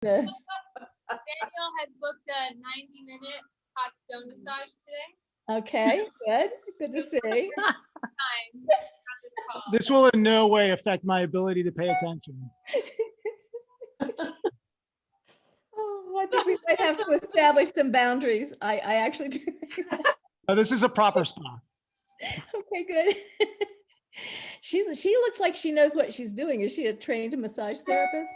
Daniel has booked a 90-minute hot stone massage today. Okay, good. Good to see. Time. This will in no way affect my ability to pay attention. Oh, I think we might have to establish some boundaries. I actually do. This is a proper spa. Okay, good. She looks like she knows what she's doing. Is she a trained massage therapist?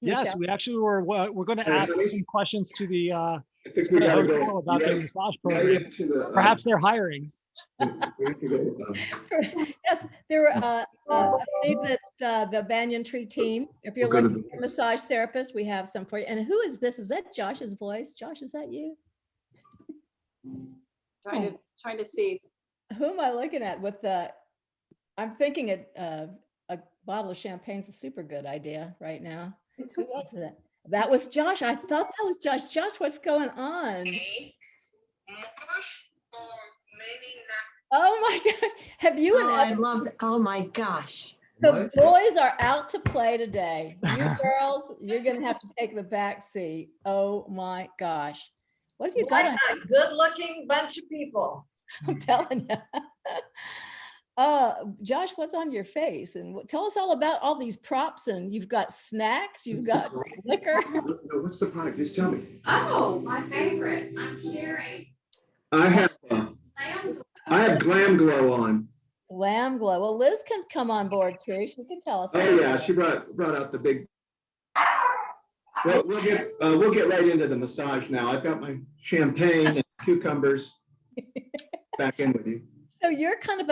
Yes, Michelle? we actually we're going to ask some questions to the I think we gotta go. about their massage Right program. into the, Perhaps they're hiring. we have to go, Yes, there were, I believe that the Banyan Tree team, if you're We're gonna- looking for a massage therapist, we have some for you. And who is this? Is that Josh's voice? Josh, is that you? Trying to see. Who am I looking at with the, I'm thinking a bottle of champagne's a super good idea right now. Who was it? That was Josh. I thought that was Josh. Josh, what's going on? Oh my gosh. Have you and I Evan, love, oh my gosh. the boys are out to play today. You girls, you're gonna have to take the back seat. Oh my gosh. What have you got on? What a good-looking bunch of people. I'm telling you. Josh, what's on your face? And tell us all about all these props, and you've got snacks, you've got liquor. what's the product? Just tell me. Oh, my favorite. I'm sharing. I have Glam Glow on. Glam Glow. Well, Liz can come on board too. She can tell us. Oh yeah, she brought out the big. Well, we'll get right into the massage now. I've got my champagne and cucumbers back in with you. So you're kind of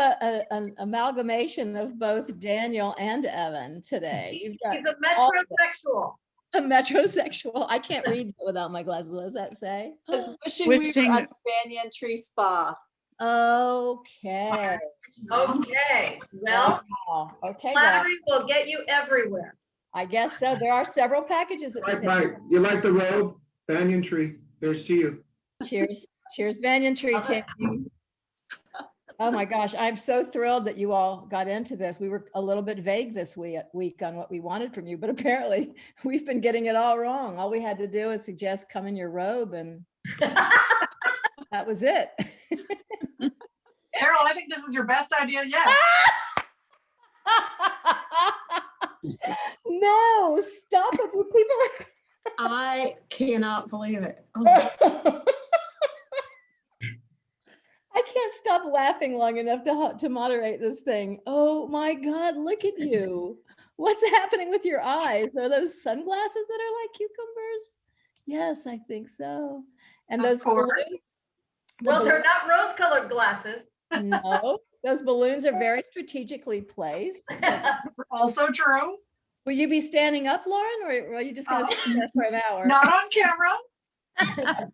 an amalgamation of both Daniel and Evan today. You've got He's a metrosexual. a metrosexual. I can't read that without my glasses. What does that say? It's wishing we Wishing were at Banyan Tree Spa. Okay. Okay, well, Wow. Okay. Well, flattery will get you everywhere. I guess so. There are several packages that Right. You like the robe? Banyan Tree. There's to you. Cheers. Cheers, Banyan Tree team. Oh my gosh, I'm so thrilled that you all got into this. We were a little bit vague this week on what we wanted from you, but apparently we've been getting it all wrong. All we had to do is suggest come in your robe, and that was it. Carol, I think this is your best idea yet. No, stop it. People I cannot believe it. Oh, I can't stop laughing long enough to moderate this thing. Oh my God, look at you. What's happening with your eyes? Are those sunglasses that are like cucumbers? Yes, I think so. And Of those course. balloons, Well, they're not rose-colored glasses. no, those balloons are very strategically placed. Also true. Will you be standing up, Lauren, or are you just going to sit there for an hour? Not on camera.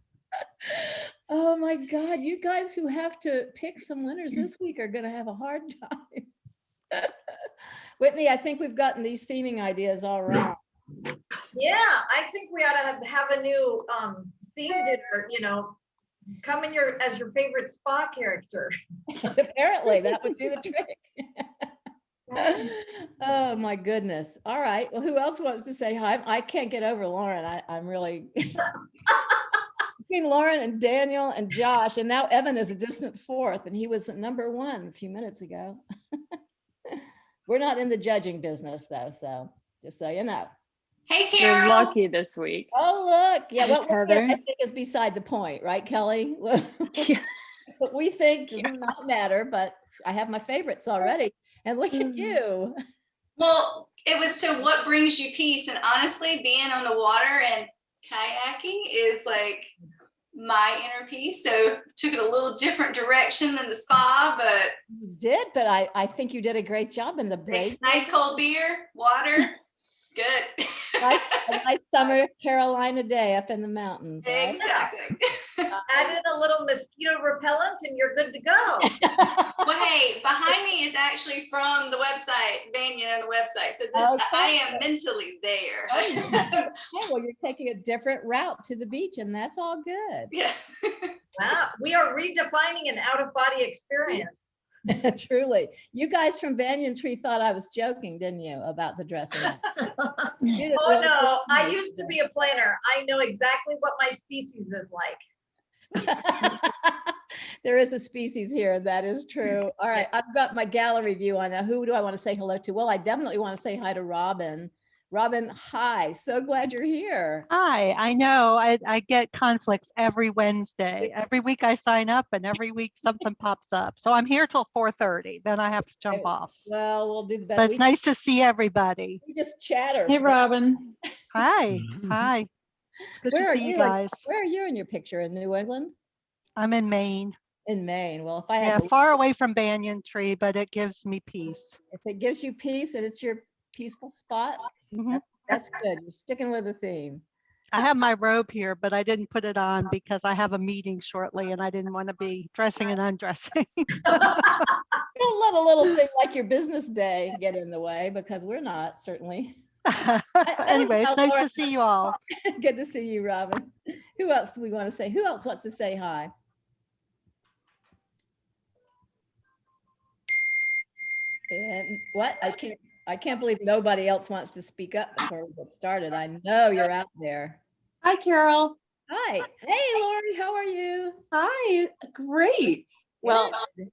Oh my God, you guys who have to pick some winners this week are going to have a hard time. Whitney, I think we've gotten these theming ideas all wrong. Yeah, I think we ought to have a new theme dinner, you know, come in as your favorite spa character. Apparently, that would do the trick. Oh my goodness. All right. Well, who else wants to say hi? I can't get over Lauren. I'm really between Lauren and Daniel and Josh, and now Evan is a distant fourth, and he was number one a few minutes ago. We're not in the judging business though, so just so you know. Hey, You're Carol. lucky this week. Oh, look. Yeah, Thanks, what we Heather. I think is beside the point, right, Kelly? Yeah. What we think does not matter, but I have my favorites already. And look at you. Well, it was to what brings you peace. And honestly, being on the water and kayaking is like my inner peace. So took it a little different direction than the spa, but You did, but I think you did a great job in the break. nice cold beer, water, good. A nice summer Carolina day up in the mountains. Right? Exactly. Add in a little mosquito repellent and you're good to go. Well, hey, behind me is actually from the website, Banyan and the website. So this, Okay. I am mentally there. Okay, well, you're taking a different route to the beach, and that's all good. Yeah. Wow, we are redefining an out-of-body experience. Truly. You guys from Banyan Tree thought I was joking, didn't you, about the dressing up? You didn't Oh, really no, I believe used to me. be a planner. I know exactly what my species is like. There is a species here. That is true. All right. I've got my gallery view on now. Who do I want to say hello to? Well, I definitely want to say hi to Robin. Robin, hi. So glad you're here. Hi, I know I get conflicts every Wednesday. Every week I sign up and every week something pops up. So I'm here till 4:30, then I have to jump off. Well, we'll do the best. But it's nice to see everybody. We just chatter. Hey, Robin. Hi, hi. It's good Where are to see you you? guys. Where are you in your picture? In New England? I'm in Maine. In Maine. Well, if I had Yeah, to, far away from Banyan Tree, but it gives me peace. if it gives you peace and it's your peaceful spot, Mhm. that's good. You're sticking with the theme. I have my robe here, but I didn't put it on because I have a meeting shortly and I didn't want to be dressing and undressing. Don't let a little thing like your business day get in the way, because we're not, certainly. Anyway, know, it's nice Laura. to see you all. Good to see you, Robin. Who else do we want to say? Who else wants to say hi? And what? I can't believe nobody else wants to speak up before we get started. I know you're out there. Hi, Carol. Hi. Hey, Lori, how are you? Hi. Great. Well, Good.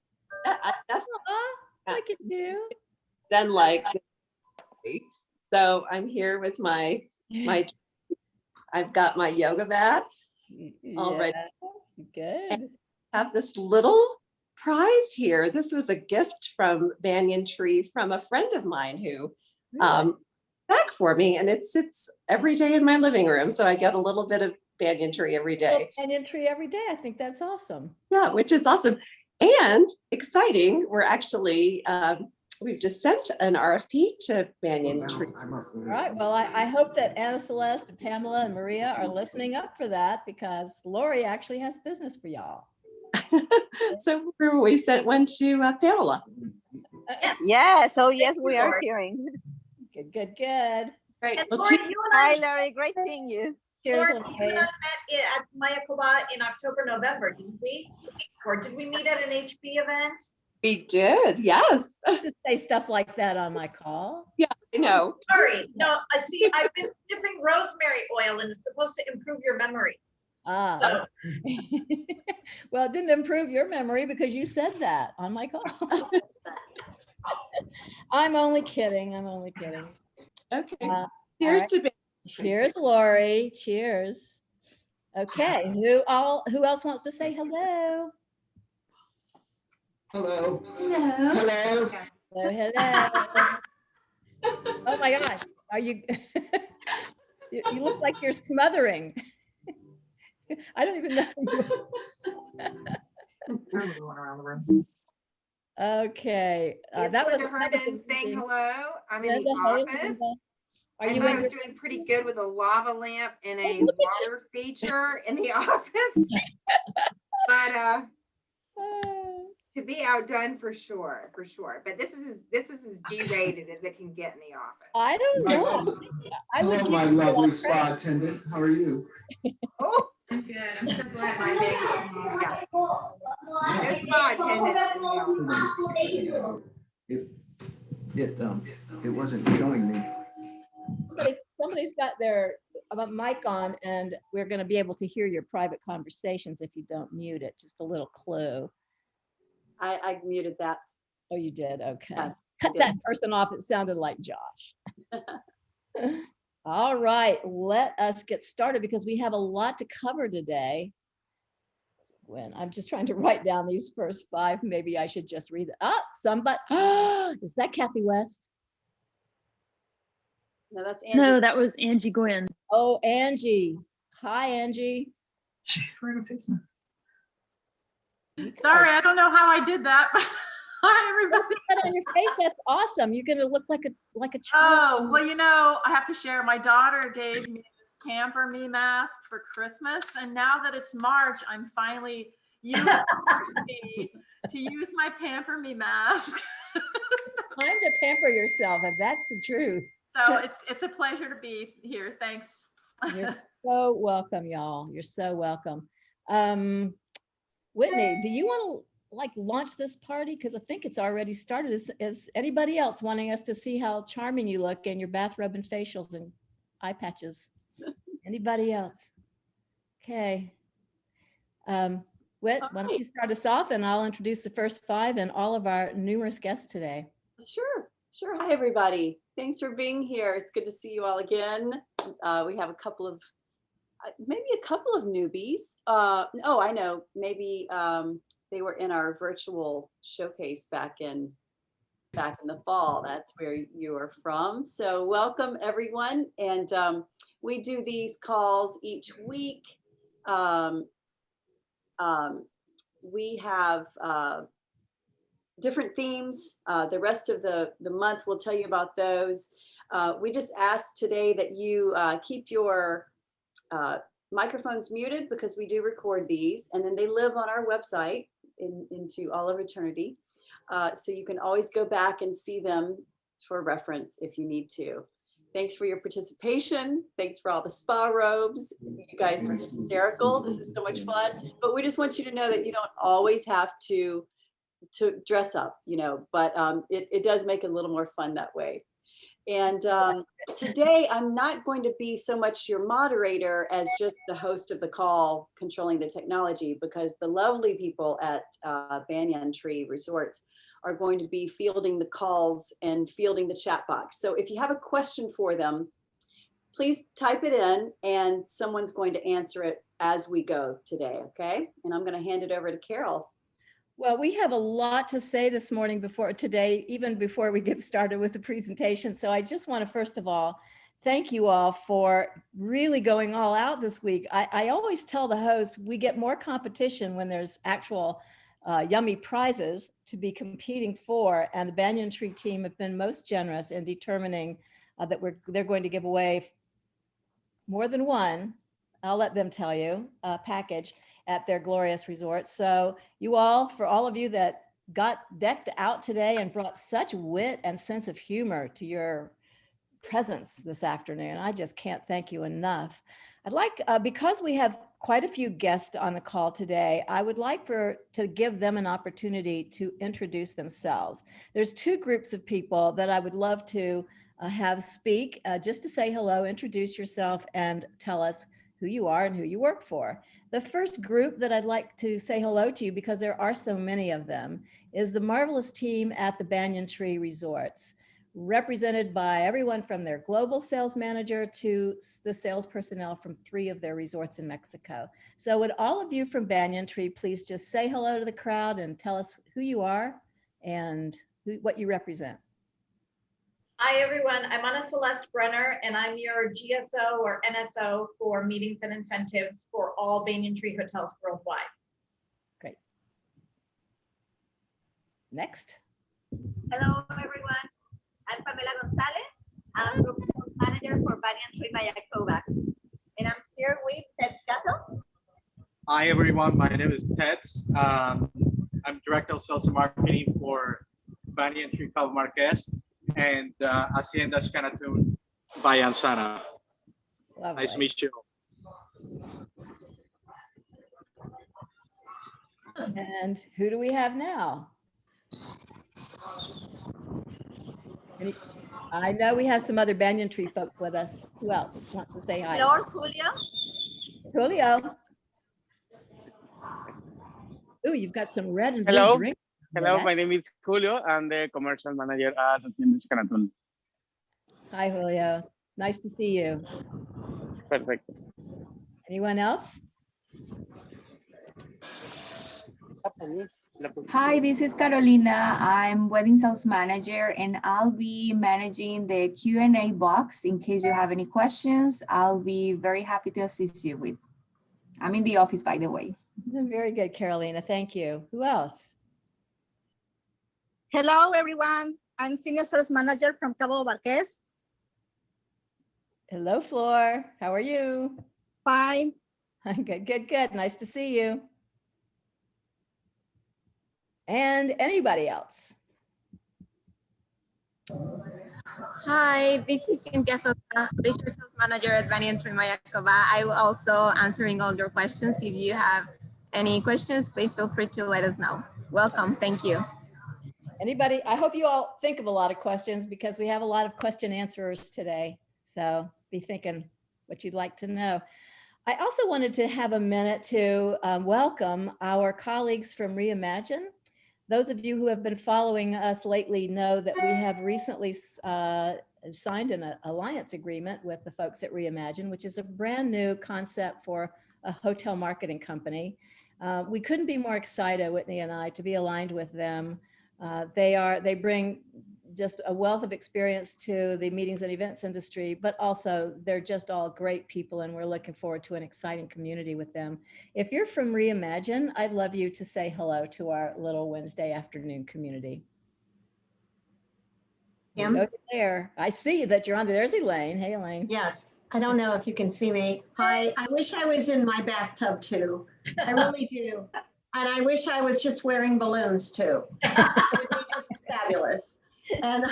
that's Aw, like you do. done like. So I'm here with my I've got my yoga mat already. Yes, good. I have this little prize here. This was a gift from Banyan Tree from a friend of mine who back for me, and it sits every day in my living room. So I get a little bit of Banyan Tree every day. Banyan Tree every day. I think that's awesome. Yeah, which is awesome and exciting. We're actually we've just sent an RFP to Banyan Tree. All right. Well, I hope that Anna Celeste, Pamela, and Maria are listening up for that, because Lori actually has business for y'all. So we sent one to Pamela. Yes, oh yes, we are hearing. Good, good, good. Great. And Well, Lori, gee, you and Hi, I, Larry, great seeing you. Cheers, Lori, you and I Lori. met at Mayakoba in October, November, didn't we? Or did we meet at an HB event? we did, yes. Just say stuff like that on my call. Yeah, I know. Sorry, no, I see, I've been sniffing rosemary oil and it's supposed to improve your memory. Ah. Well, it didn't improve your memory because you said that on my call. I'm only kidding. I'm only kidding. Okay. all Cheers right. to Banyan. Cheers, Lori. Cheers. Okay. Who else wants to say hello? Hello. Hello. Hello. Hello, hello. Oh my gosh. Are you, you look like you're smothering. I don't even know. Going around the room. Okay. It's That was Linda Herndon saying hello. I'm in the office. Are I you thought I in was doing pretty good with a lava lamp and a look at water feature in the office. But to be outdone for sure, for sure. But this is as G-rated as it can get in the office. I don't My know. lovely- I would Hello, give my you a lot lovely of spa credit. attendant. How are you? Oh, I'm good. I'm so glad my day's yeah. No spa attendants in the office. It wasn't showing me. Somebody's got their mic on, and we're going to be able to hear your private conversations if you don't mute it. Just a little clue. I muted that. Oh, you did? Okay. Yeah, Cut did. that person off. It sounded like Josh. All right, let us get started because we have a lot to cover today. I'm just trying to write down these first five. Maybe I should just read it. Somebody. Is that Kathy West? No, that's Angie. No, that was Angie Gwynn. Oh, Angie. Hi, Angie. She's wearing a face mask. Sorry, I don't know how I did that, but hi, everybody. That on your face, that's awesome. You're gonna look like a child. Oh, well, you know, I have to share. My daughter gave me this Pamper Me mask for Christmas, and now that it's March, I'm finally using me to use my Pamper Me mask. Time to pamper yourself, and that's the truth. So it's a pleasure to be here. Thanks. You're so welcome, y'all. You're so welcome. Whitney, do you want to like launch this party? Because I think it's already started. Is anybody else wanting us to see how charming you look in your bathrobe and facials and eye patches? Anybody else? Okay. Whit, why don't you start us off and I'll introduce the first 5 and all of our numerous guests today. Sure, sure. Hi, everybody. Thanks for being here. It's good to see you all again. We have a couple of, maybe a couple of newbies. Oh, I know. Maybe they were in our virtual showcase back in the fall. That's where you are from. So welcome, everyone. And we do these calls each week. We have different themes. The rest of the month, we'll tell you about those. We just asked today that you keep your microphones muted because we do record these, and then they live on our website into all of eternity. So you can always go back and see them for reference if you need to. Thanks for your participation. Thanks for all the spa robes. You guys are hysterical. This is so much fun. But we just want you to know that you don't always have to dress up, you know, but it does make it a little more fun that way. And today I'm not going to be so much your moderator as just the host of the call controlling the technology, because the lovely people at Banyan Tree Resorts are going to be fielding the calls and fielding the chat box. So if you have a question for them, please type it in and someone's going to answer it as we go today, okay? And I'm gonna hand it over to Carol. Well, we have a lot to say this morning today, even before we get started with the presentation. So I just want to, first of all, thank you all for really going all out this week. I always tell the hosts, we get more competition when there's actual yummy prizes to be competing for. And the Banyan Tree team have been most generous in determining that they're going to give away more than one, I'll let them tell you, package at their glorious resort. So you all, for all of you that got decked out today and brought such wit and sense of humor to your presence this afternoon, I just can't thank you enough. I'd like, because we have quite a few guests on the call today, I would like to give them an opportunity to introduce themselves. There's 2 groups of people that I would love to have speak, just to say hello, introduce yourself, and tell us who you are and who you work for. The first group that I'd like to say hello to, because there are so many of them, is the marvelous team at the Banyan Tree Resorts, represented by everyone from their global sales manager to the sales personnel from 3 of their resorts in Mexico. So would all of you from Banyan Tree please just say hello to the crowd and tell us who you are and what you represent. Hi, everyone. I'm Ana Celeste Brenner, and I'm your GSO or NSO for meetings and incentives for all Banyan Tree hotels worldwide. Great. Next. Hello, everyone. I'm Pamela Gonzalez. I'm group sales manager for Banyan Tree Mayakoba. And I'm here with Ted Scato. Hi, everyone. My name is Ted. I'm director of sales and marketing for Banyan Tree Cabo Marquez and Hacienda Xcanatun by Angsana. Nice to meet you. And who do we have now? I know we have some other Banyan Tree folks with us. Who else wants to say hi? Lord Julio. Julio. Ooh, you've got some red and blue Hello. drink. Hello, my name is Julio. I'm the commercial manager at Hacienda Xcanatun. Hi, Julio. Nice to see you. Perfect. Anyone else? Hi, this is Carolina. I'm wedding sales manager, and I'll be managing the Q&A box. In case you have any questions, I'll be very happy to assist you with. I'm in the office, by the way. Very good, Carolina. Thank you. Who else? Hello, everyone. I'm senior sales manager from Cabo Marquez. Hello, Flor. How are you? Fine. Good, good, good. Nice to see you. And anybody else? Hi, this is Cynthia Sosa, leisure sales manager at Banyan Tree Mayakoba. I will also answering all your questions. If you have any questions, please feel free to let us know. Welcome. Thank you. Anybody, I hope you all think of a lot of questions because we have a lot of question answerers today. So be thinking what you'd like to know. I also wanted to have a minute to welcome our colleagues from Reimagine. Those of you who have been following us lately know that we have recently signed an alliance agreement with the folks at Reimagine, which is a brand new concept for a hotel marketing company. We couldn't be more excited, Whitney and I, to be aligned with them. They bring just a wealth of experience to the meetings and events industry, but also they're just all great people, and we're looking forward to an exciting community with them. If you're from Reimagine, I'd love you to say hello to our little Wednesday afternoon community. I know you're there. I see that you're on there. There's Elaine. Hey, Elaine. Yes, I don't know if you can see me. Hi, I wish I was in my bathtub too. I really do. And I wish I was just wearing balloons too. It would be just fabulous. And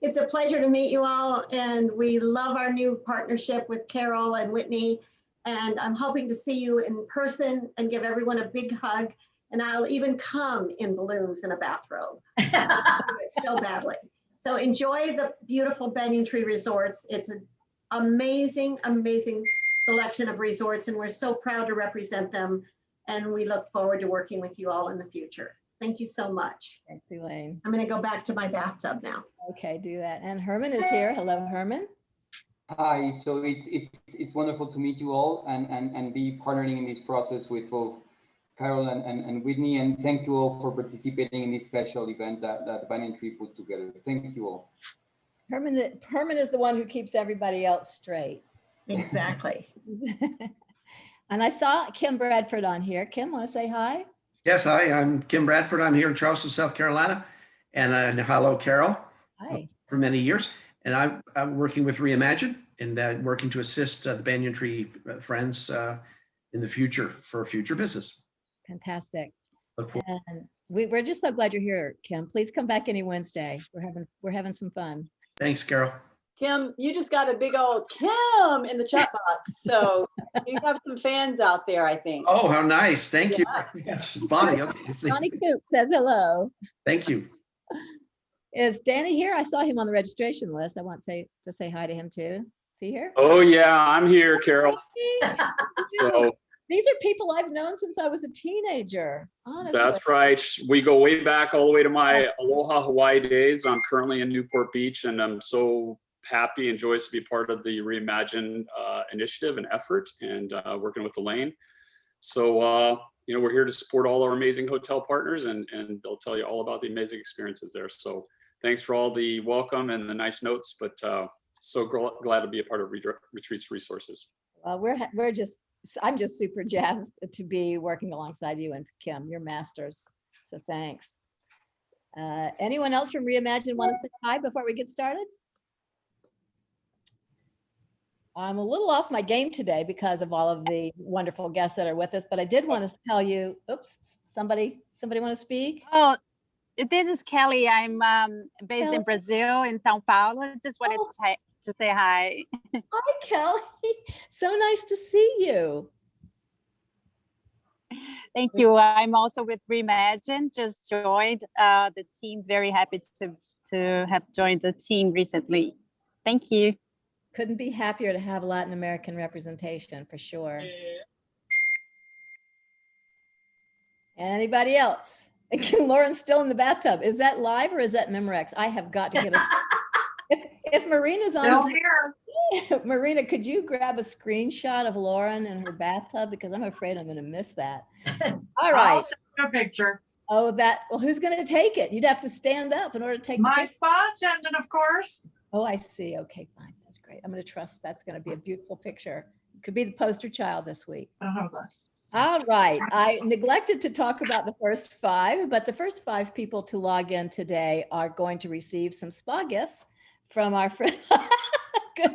it's a pleasure to meet you all. And we love our new partnership with Carol and Whitney. And I'm hoping to see you in person and give everyone a big hug. And I'll even come in balloons in a bathrobe. I do it so badly. So enjoy the beautiful Banyan Tree Resorts. It's an amazing, amazing selection of resorts. And we're so proud to represent them. And we look forward to working with you all in the future. Thank you so much. Thanks, Elaine. I'm going to go back to my bathtub now. Okay, do that. And Herman is here. Hello, Herman. Hi, so it's wonderful to meet you all and be partnering in this process with both Carol and Whitney. And thank you all for participating in this special event that Banyan Tree put together. Thank you all. Herman is the one who keeps everybody else straight. Exactly. And I saw Kim Bradford on here. Kim, want to say hi? Yes, hi, I'm Kim Bradford. I'm here in Charleston, South Carolina. And hello, Carol. Hi. For many years. And I'm working with Reimagine and working to assist the Banyan Tree friends in the future for future business. Fantastic. And we're just so glad you're here, Kim. Please come back any Wednesday. We're having some fun. Thanks, Carol. Kim, you just got a big old Kim in the chat box. So you have some fans out there, I think. Oh, how nice. Thank you. Yes, Bonnie. Okay. Bonnie Coop says hello. Thank you. Is Danny here? I saw him on the registration list. I want to say hi to him too. Is he here? Oh yeah, I'm here, Carol. So these are people I've known since I was a teenager. Honestly. that's right. We go way back all the way to my Aloha Hawaii days. I'm currently in Newport Beach, and I'm so happy and joyous to be part of the Reimagine initiative and effort, and working with Elaine. So we're here to support all our amazing hotel partners, and they'll tell you all about the amazing experiences there. So thanks for all the welcome and the nice notes, but so glad to be a part of Retreats Resources. Well, I'm just super jazzed to be working alongside you and Kim. You're masters. So thanks. Anyone else from Reimagine want to say hi before we get started? I'm a little off my game today because of all of the wonderful guests that are with us, but I did want to tell you, oops, somebody want to speak? Oh, this is Kelly. I'm based in Brazil, in Sao Paulo. Just wanted to say hi. Hi, Kelly. So nice to see you. Thank you. I'm also with Reimagine, just joined the team. Very happy to have joined the team recently. Thank you. Couldn't be happier to have Latin American representation for sure. Anybody else? Lauren's still in the bathtub. Is that live or is that Memorex? I have got to get a. If Marina's on, Still here. Marina, could you grab a screenshot of Lauren in her bathtub, because I'm afraid I'm going to miss that. All right. I'll send you a picture. Oh, well, who's going to take it? You'd have to stand up in order to take my spa attendant, of course. Oh, I see. Okay, fine. That's great. I'm going to trust that's going to be a beautiful picture. Could be the poster child this week. Oh, bless. All right. I neglected to talk about the first 5, but the first 5 people to log in today are going to receive some spa gifts from our friend. Good.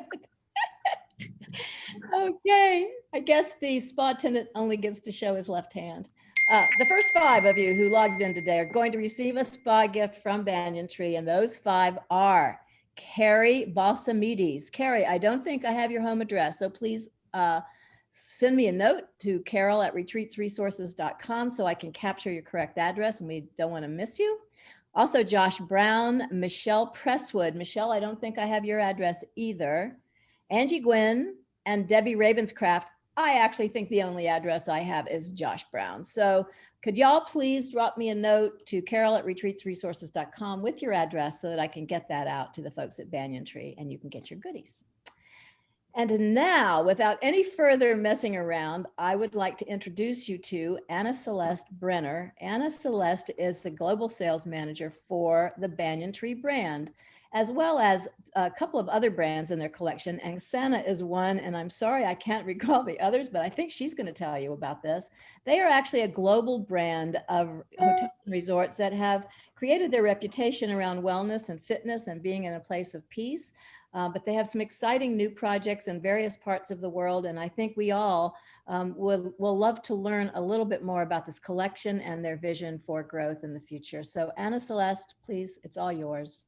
Okay. I guess the spa attendant only gets to show his left hand. The first 5 of you who logged in today are going to receive a spa gift from Banyan Tree, and those 5 are Carrie Balsamides. Carrie, I don't think I have your home address, so please send me a note to carol@retreatsresources.com so I can capture your correct address, and we don't want to miss you. Also, Josh Brown, Michelle Presswood. Michelle, I don't think I have your address either. Angie Gwynn and Debbie Ravenscraft. I actually think the only address I have is Josh Brown. So could y'all please drop me a note to carol@retreatsresources.com with your address so that I can get that out to the folks at Banyan Tree and you can get your goodies. And now, without any further messing around, I would like to introduce you to Anna Celeste Brenner. Anna Celeste is the global sales manager for the Banyan Tree brand, as well as a couple of other brands in their collection. Angsana is one, and I'm sorry I can't recall the others, but I think she's going to tell you about this. They are actually a global brand of hotels and resorts that have created their reputation around wellness and fitness and being in a place of peace. But they have some exciting new projects in various parts of the world. And I think we all will love to learn a little bit more about this collection and their vision for growth in the future. So Anna Celeste, please, it's all yours.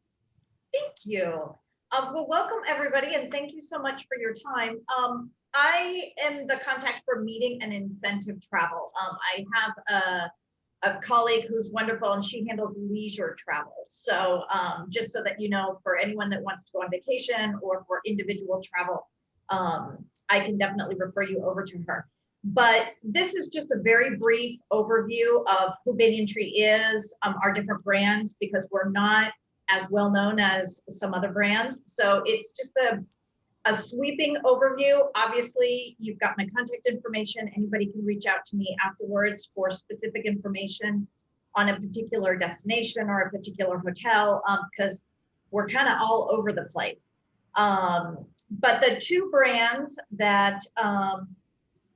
Thank you. Well, welcome everybody, and thank you so much for your time. I am the contact for meeting and incentive travel. I have a colleague who's wonderful, and she handles leisure travel. So just so that you know, for anyone that wants to go on vacation or for individual travel, I can definitely refer you over to her. But this is just a very brief overview of who Banyan Tree is, our different brands, because we're not as well known as some other brands. So it's just a sweeping overview. Obviously, you've got my contact information. Anybody can reach out to me afterwards for specific information on a particular destination or a particular hotel, because we're kind of all over the place. But the two brands that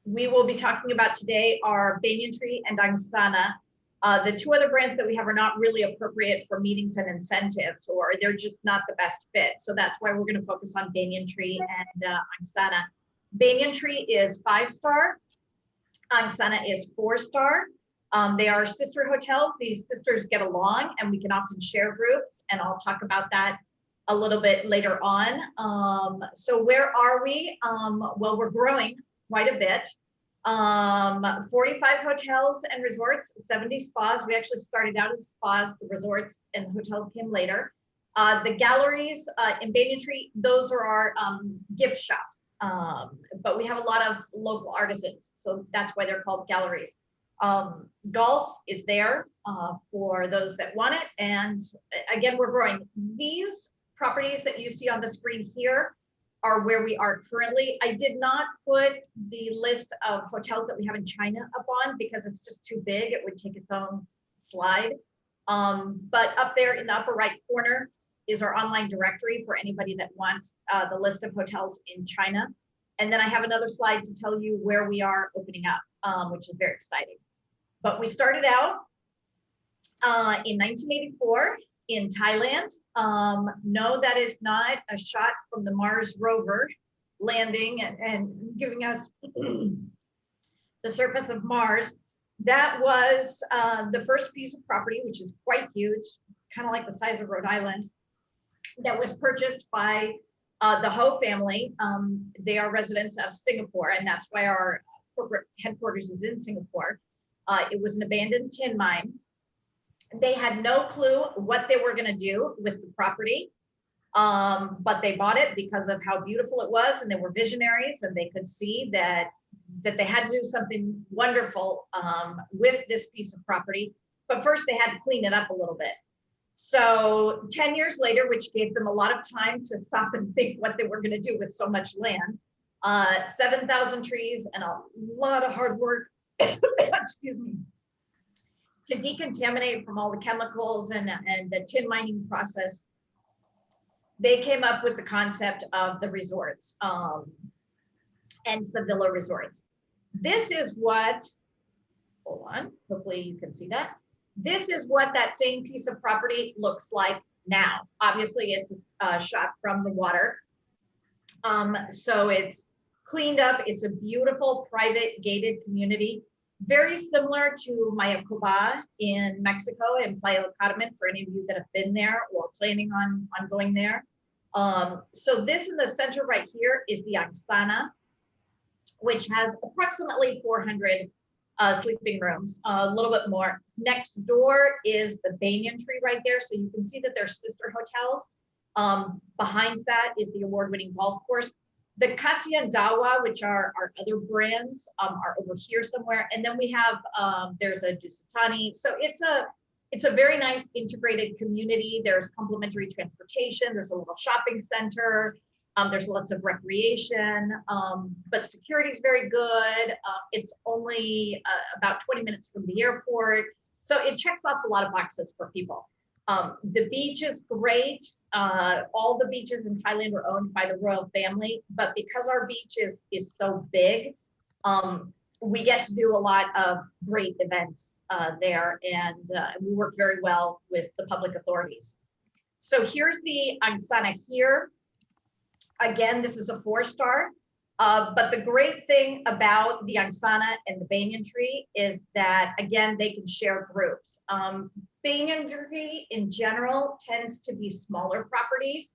we will be talking about today are Banyan Tree and Angsana. The two other brands that we have are not really appropriate for meetings and incentives, or they're just not the best fit. So that's why we're going to focus on Banyan Tree and Angsana. Banyan Tree is 5-star. Angsana is 4-star. They are sister hotels. These sisters get along, and we can often share groups, and I'll talk about that a little bit later on. So where are we? Well, we're growing quite a bit. 45 hotels and resorts, 70 spas. We actually started out as spas. The resorts and hotels came later. The galleries in Banyan Tree, those are our gift shops. But we have a lot of local artisans, so that's why they're called galleries. Golf is there for those that want it. And again, we're growing. These properties that you see on the screen here are where we are currently. I did not put the list of hotels that we have in China up on because it's just too big. It would take its own slide. But up there in the upper right corner is our online directory for anybody that wants the list of hotels in China. And then I have another slide to tell you where we are opening up, which is very exciting. But we started out in 1984 in Thailand. No, that is not a shot from the Mars rover landing and giving us the surface of Mars. That was the first piece of property, which is quite huge, kind of like the size of Rhode Island, that was purchased by the Ho family. They are residents of Singapore, and that's why our corporate headquarters is in Singapore. It was an abandoned tin mine. They had no clue what they were going to do with the property, but they bought it because of how beautiful it was, and they were visionaries, and they could see that they had to do something wonderful with this piece of property. But first, they had to clean it up a little bit. So 10 years later, which gave them a lot of time to stop and think what they were going to do with so much land, 7,000 trees and a lot of hard work, excuse me, to decontaminate from all the chemicals and the tin mining process. They came up with the concept of the resorts and the villa resorts. This is what, hold on, hopefully you can see that. This is what that same piece of property looks like now. Obviously, it's a shot from the water. So it's cleaned up. It's a beautiful private gated community, very similar to Mayakoba in Mexico and Playa del Carmen, for any of you that have been there or planning on going there. So this in the center right here is the Angsana, which has approximately 400 sleeping rooms, a little bit more. Next door is the Banyan Tree right there. So you can see that they're sister hotels. Behind that is the award-winning golf course. The Hacienda, which are our other brands, are over here somewhere. And then we have, there's a Dusitani. So it's a very nice integrated community. There's complimentary transportation. There's a little shopping center. There's lots of recreation, but security is very good. It's only about 20 minutes from the airport. So it checks off a lot of boxes for people. The beach is great. All the beaches in Thailand are owned by the royal family, but because our beach is so big, we get to do a lot of great events there, and we work very well with the public authorities. So here's the Angsana here. Again, this is a 4-star, but the great thing about the Angsana and the Banyan Tree is that, again, they can share groups. Banyan Tree in general tends to be smaller properties,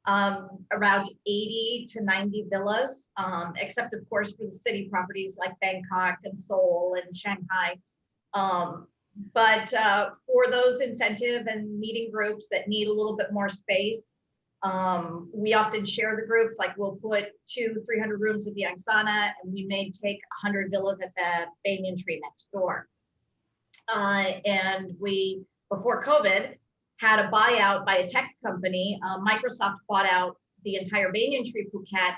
around 80 to 90 villas, except of course for the city properties like Bangkok and Seoul and Shanghai. But for those incentive and meeting groups that need a little bit more space, we often share the groups, like we'll put 200-300 rooms at the Angsana, and we may take 100 villas at the Banyan Tree next door. And we, before COVID, had a buyout by a tech company. Microsoft bought out the entire Banyan Tree Phuket,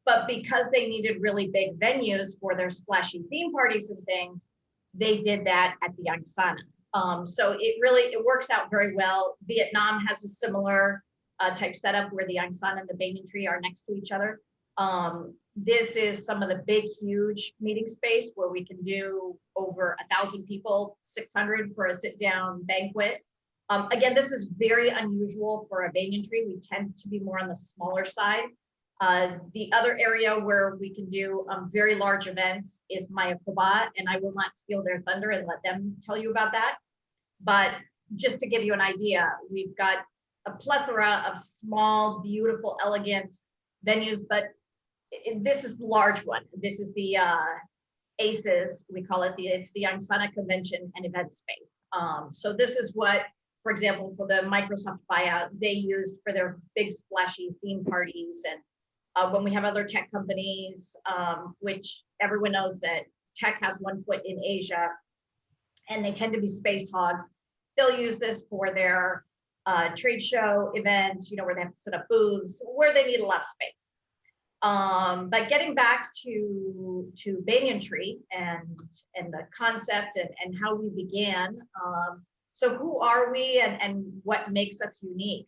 but because they needed really big venues for their splashy theme parties and things, they did that at the Angsana. So it works out very well. Vietnam has a similar type setup where the Angsana and the Banyan Tree are next to each other. This is some of the big, huge meeting space where we can do over 1,000 people, 600 for a sit-down banquet. Again, this is very unusual for a Banyan Tree. We tend to be more on the smaller side. The other area where we can do very large events is Mayakoba, and I will not steal their thunder and let them tell you about that. But just to give you an idea, we've got a plethora of small, beautiful, elegant venues, but this is the large one. This is the ACES, we call it. It's the Angsana Convention and Event Space. So this is what, for example, for the Microsoft buyout, they used for their big splashy theme parties. And when we have other tech companies, which everyone knows that tech has one foot in Asia, and they tend to be space hogs, they'll use this for their trade show events, where they have to set up booths, where they need a lot of space. But getting back to Banyan Tree and the concept and how we began. So who are we and what makes us unique?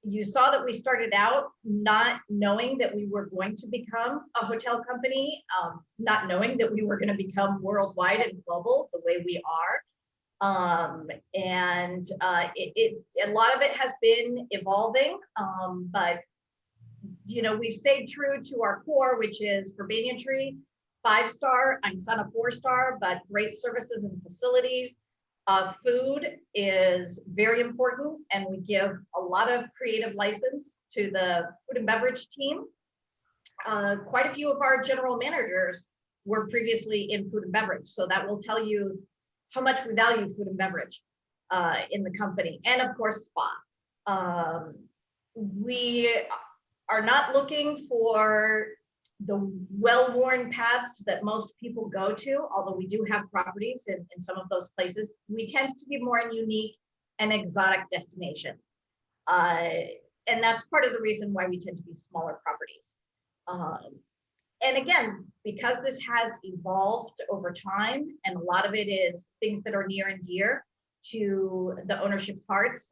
You saw that we started out not knowing that we were going to become a hotel company, not knowing that we were going to become worldwide and global the way we are. And a lot of it has been evolving, but we've stayed true to our core, which is for Banyan Tree, 5-star, Angsana 4-star, but great services and facilities. Food is very important, and we give a lot of creative license to the food and beverage team. Quite a few of our general managers were previously in food and beverage, so that will tell you how much we value food and beverage in the company, and of course spa. We are not looking for the well-worn paths that most people go to, although we do have properties in some of those places. We tend to be more in unique and exotic destinations. And that's part of the reason why we tend to be smaller properties. And again, because this has evolved over time, and a lot of it is things that are near and dear to the ownership hearts,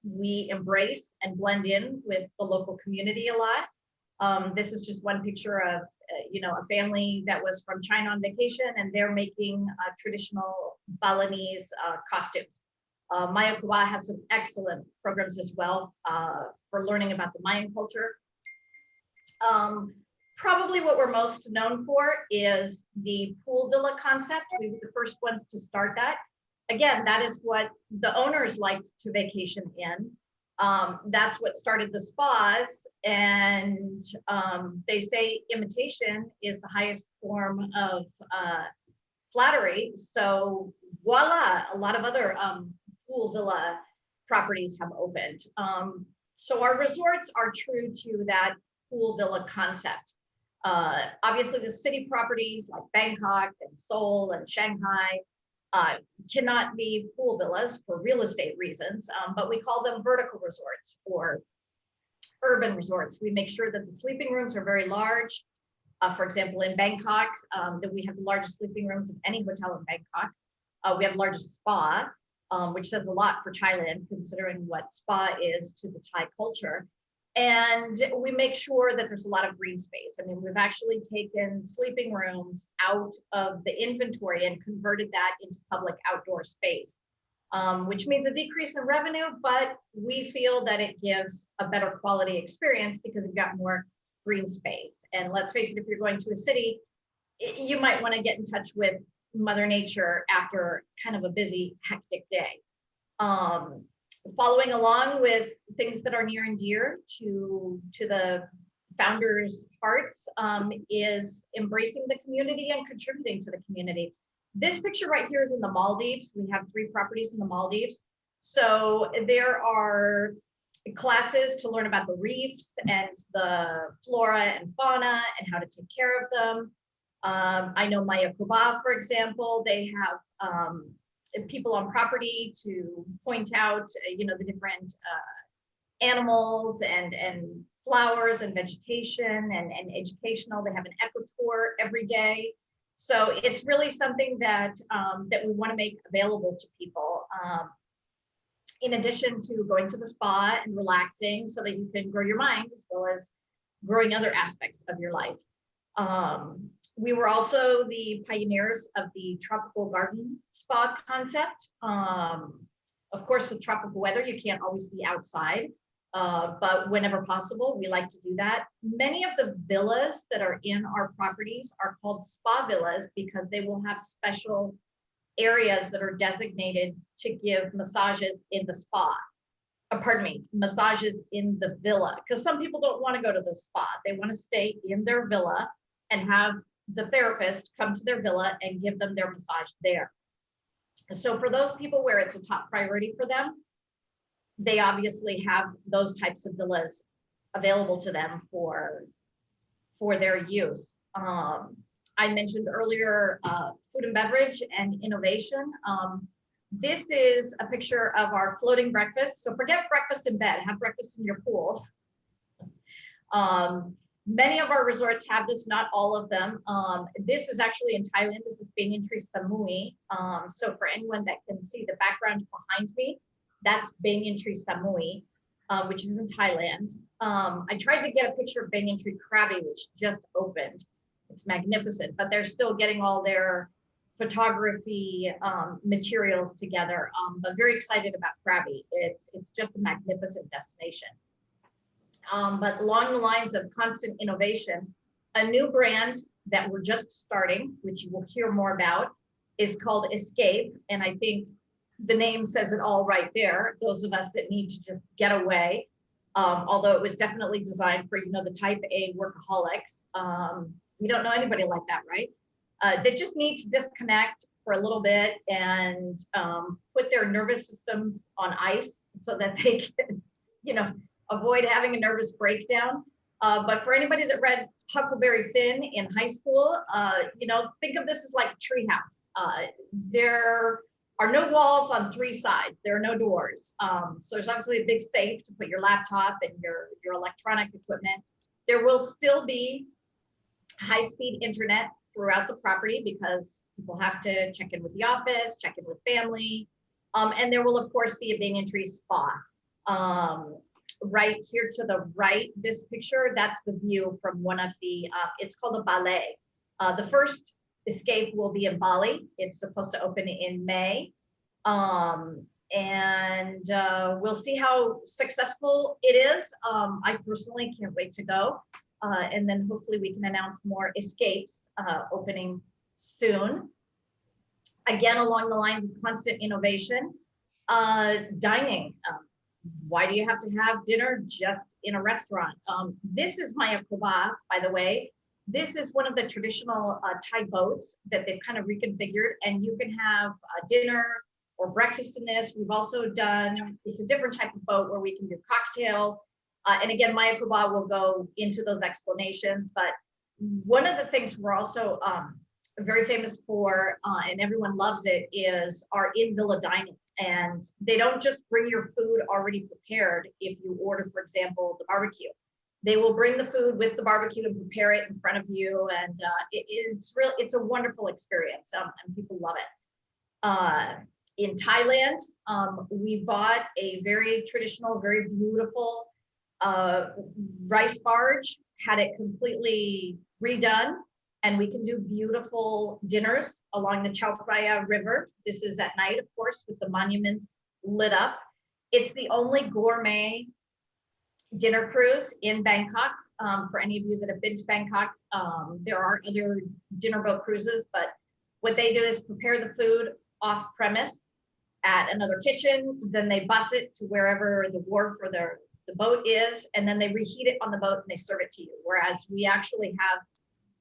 we embrace and blend in with the local community a lot. This is just one picture of a family that was from China on vacation, and they're making traditional Balinese costumes. Mayakoba has some excellent programs as well for learning about the Mayan culture. Probably what we're most known for is the pool villa concept. We were the first ones to start that. Again, that is what the owners liked to vacation in. That's what started the spas. And they say imitation is the highest form of flattery. So voila, a lot of other pool villa properties have opened. So our resorts are true to that pool villa concept. Obviously the city properties like Bangkok and Seoul and Shanghai cannot be pool villas for real estate reasons, but we call them vertical resorts or urban resorts. We make sure that the sleeping rooms are very large. For example, in Bangkok, that we have the largest sleeping rooms of any hotel in Bangkok. We have the largest spa, which says a lot for Thailand, considering what spa is to the Thai culture. And we make sure that there's a lot of green space. I mean, we've actually taken sleeping rooms out of the inventory and converted that into public outdoor space, which means a decrease in revenue, but we feel that it gives a better quality experience because you've got more green space. And let's face it, if you're going to a city, you might want to get in touch with Mother Nature after kind of a busy, hectic day. Following along with things that are near and dear to the founders' hearts is embracing the community and contributing to the community. This picture right here is in the Maldives. We have 3 properties in the Maldives. So there are classes to learn about the reefs and the flora and fauna and how to take care of them. I know Mayakoba, for example, they have people on property to point out, the different animals and flowers and vegetation and educational. They have an eco tour every day. So it's really something that that we want to make available to people. In addition to going to the spa and relaxing so that you can grow your mind as well as growing other aspects of your life. We were also the pioneers of the tropical garden spa concept. Of course, with tropical weather, you can't always be outside, but whenever possible, we like to do that. Many of the villas that are in our properties are called spa villas because they will have special areas that are designated to give massages in the spa. Massages in the villa, because some people don't want to go to the spa. They want to stay in their villa and have the therapist come to their villa and give them their massage there. So for those people where it's a top priority for them, they obviously have those types of villas available to them for their use. I mentioned earlier food and beverage and innovation. This is a picture of our floating breakfast. So forget breakfast in bed, have breakfast in your pool. Many of our resorts have this, not all of them. This is actually in Thailand. This is Banyan Tree Samui. So for anyone that can see the background behind me, that's Banyan Tree Samui, which is in Thailand. I tried to get a picture of Banyan Tree Krabi, which just opened. It's magnificent, but they're still getting all their photography materials together. But very excited about Krabi. It's just a magnificent destination. But along the lines of constant innovation, a new brand that we're just starting, which you will hear more about, is called Escape. And I think the name says it all right there. Those of us that need to just get away, although it was definitely designed for, the type A workaholics. We don't know anybody like that, right? They just need to disconnect for a little bit and put their nervous systems on ice so that they can, avoid having a nervous breakdown. But for anybody that read Huckleberry Finn in high school, think of this as like a treehouse. There are no walls on 3 sides. There are no doors. So there's obviously a big safe to put your laptop and your electronic equipment. There will still be high-speed internet throughout the property because people have to check in with the office, check in with family. And there will of course be a Banyan Tree spa. Right here to the right, this picture, that's the view from one of the, it's called a ballet. The first Escape will be in Bali. It's supposed to open in May. And we'll see how successful it is. I personally can't wait to go. And then hopefully we can announce more escapes opening soon. Again, along the lines of constant innovation, dining. why do you have to have dinner just in a restaurant? This is Mayakoba, by the way. This is one of the traditional Thai boats that they've kind of reconfigured, and you can have dinner or breakfast in this. We've also done, it's a different type of boat where we can do cocktails. And again, Mayakoba will go into those explanations, but one of the things we're also very famous for, and everyone loves it, is our in-villa dining. And they don't just bring your food already prepared if you order, for example, the barbecue. They will bring the food with the barbecue and prepare it in front of you. And it's a wonderful experience, and people love it. In Thailand, we bought a very traditional, very beautiful rice barge, had it completely redone, and we can do beautiful dinners along the Chao Phraya River. This is at night, of course, with the monuments lit up. It's the only gourmet dinner cruise in Bangkok. For any of you that have been to Bangkok, there are other dinner boat cruises, but what they do is prepare the food off premise at another kitchen, then they bus it to wherever the wharf or the boat is, and then they reheat it on the boat and they serve it to you. Whereas we actually have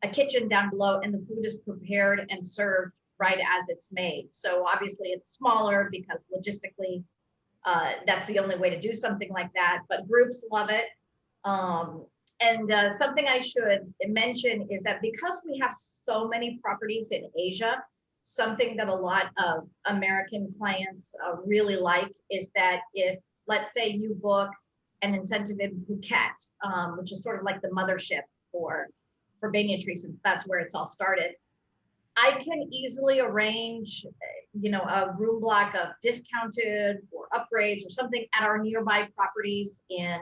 a kitchen down below and the food is prepared and served right as it's made. So obviously it's smaller because logistically, that's the only way to do something like that, but groups love it. Something I should mention is that because we have so many properties in Asia, something that a lot of American clients really like is that if, let's say you book an incentive in Phuket, which is sort of like the mothership for Banyan Tree, since that's where it's all started, I can easily arrange, a room block of discounted or upgrades or something at our nearby properties in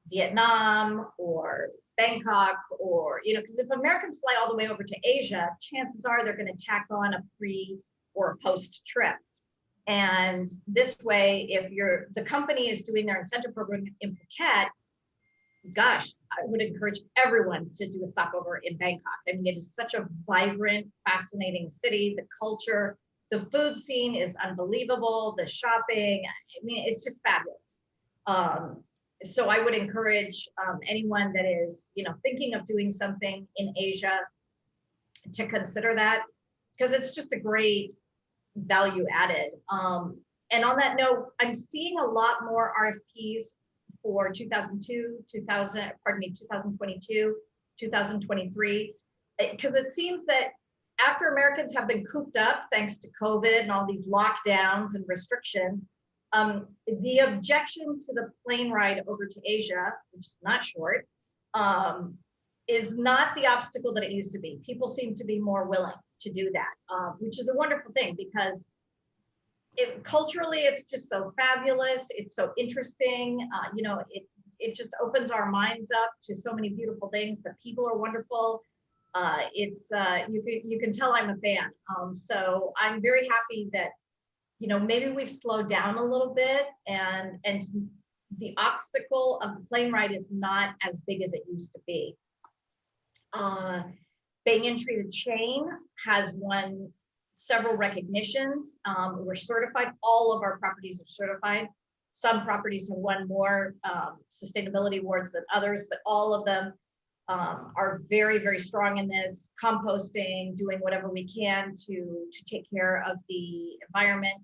Vietnam or Bangkok, or, because if Americans fly all the way over to Asia, chances are they're going to tack on a pre or a post trip. And this way, if the company is doing their incentive program in Phuket, gosh, I would encourage everyone to do a stopover in Bangkok. I mean, it is such a vibrant, fascinating city. The culture, the food scene is unbelievable. The shopping, I mean, it's just fabulous. So I would encourage anyone that is, thinking of doing something in Asia to consider that, because it's just a great value added. And on that note, I'm seeing a lot more RFPs for 2022, 2023, because it seems that after Americans have been cooped up thanks to COVID and all these lockdowns and restrictions, the objection to the plane ride over to Asia, which is not short, is not the obstacle that it used to be. People seem to be more willing to do that, which is a wonderful thing, because culturally, it's just so fabulous. It's so interesting. It just opens our minds up to so many beautiful things. The people are wonderful. You can tell I'm a fan. So I'm very happy that, maybe we've slowed down a little bit, and the obstacle of the plane ride is not as big as it used to be. Banyan Tree, the chain, has won several recognitions. We're certified. All of our properties are certified. Some properties have won more sustainability awards than others, but all of them are very, very strong in this, composting, doing whatever we can to take care of the environment.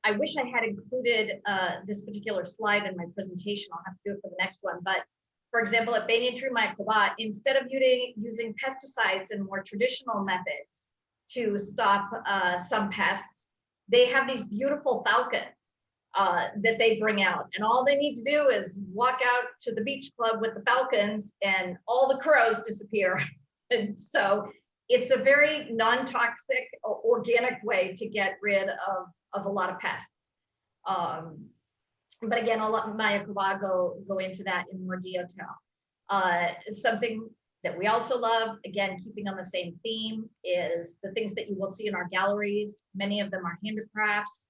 I wish I had included this particular slide in my presentation. I'll have to do it for the next one. But for example, at Banyan Tree Mayakoba, instead of using pesticides and more traditional methods to stop some pests, they have these beautiful falcons that they bring out. And all they need to do is walk out to the beach club with the falcons and all the crows disappear. And so it's a very non-toxic, organic way to get rid of a lot of pests. But again, I'll let Mayakoba go into that in more detail. Something that we also love, again, keeping on the same theme, is the things that you will see in our galleries. Many of them are handicrafts,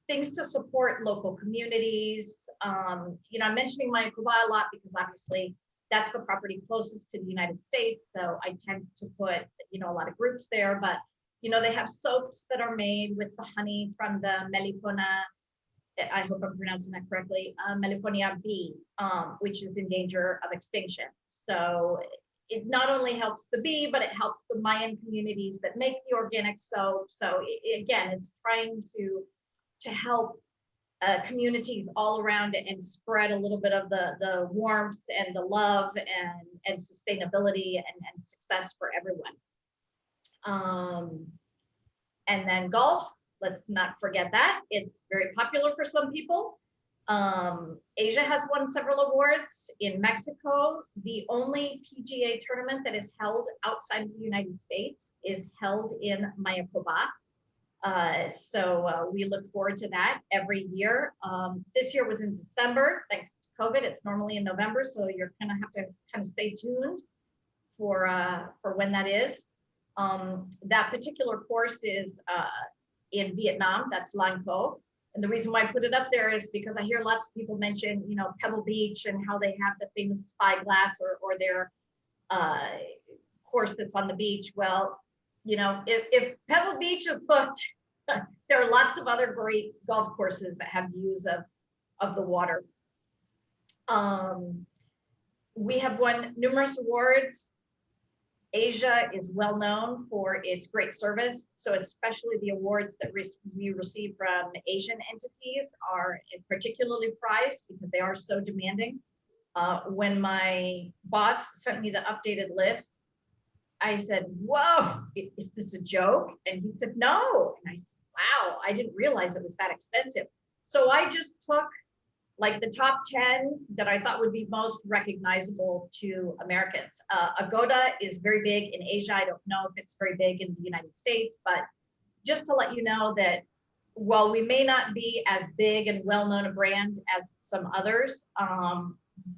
things to support local communities. I'm mentioning Mayakoba a lot because obviously that's the property closest to the United States. So I tend to put, a lot of groups there, but, they have soaps that are made with the honey from the melipona I hope I'm pronouncing that correctly, Meliponia bee, which is in danger of extinction. So it not only helps the bee, but it helps the Mayan communities that make the organic soap. So again, it's trying to help communities all around it and spread a little bit of the warmth and the love and sustainability and success for everyone. And then golf, let's not forget that. It's very popular for some people. Asia has won several awards. In Mexico, the only PGA tournament that is held outside of the United States is held in Mayakoba. So we look forward to that every year. This year was in December, thanks to COVID. It's normally in November, so you're gonna have to kind of stay tuned for when that is. That particular course is in Vietnam, that's Lang Co. And the reason why I put it up there is because I hear lots of people mention, you know, Pebble Beach and how they have the famous spyglass or their course that's on the beach. Well, you know, if Pebble Beach is booked, there are lots of other great golf courses that have views of the water. We have won numerous awards. Asia is well known for its great service. So especially the awards that we receive from Asian entities are particularly prized because they are so demanding. When my boss sent me the updated list, I said, whoa, is this a joke? And he said, no. And I said, wow, I didn't realize it was that expensive. So I just took like the top 10 that I thought would be most recognizable to Americans. Agoda is very big in Asia. I don't know if it's very big in the United States, but just to let you know that while we may not be as big and well-known a brand as some others,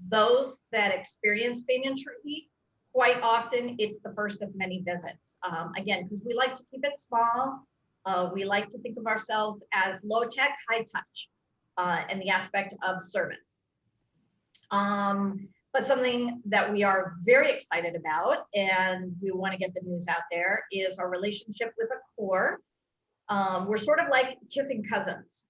those that experience Banyan Tree, quite often it's the first of many visits. Again, because we like to keep it small. We like to think of ourselves as low tech, high touch in the aspect of service. But something that we are very excited about and we want to get the news out there is our relationship with Accor. We're sort of like kissing cousins.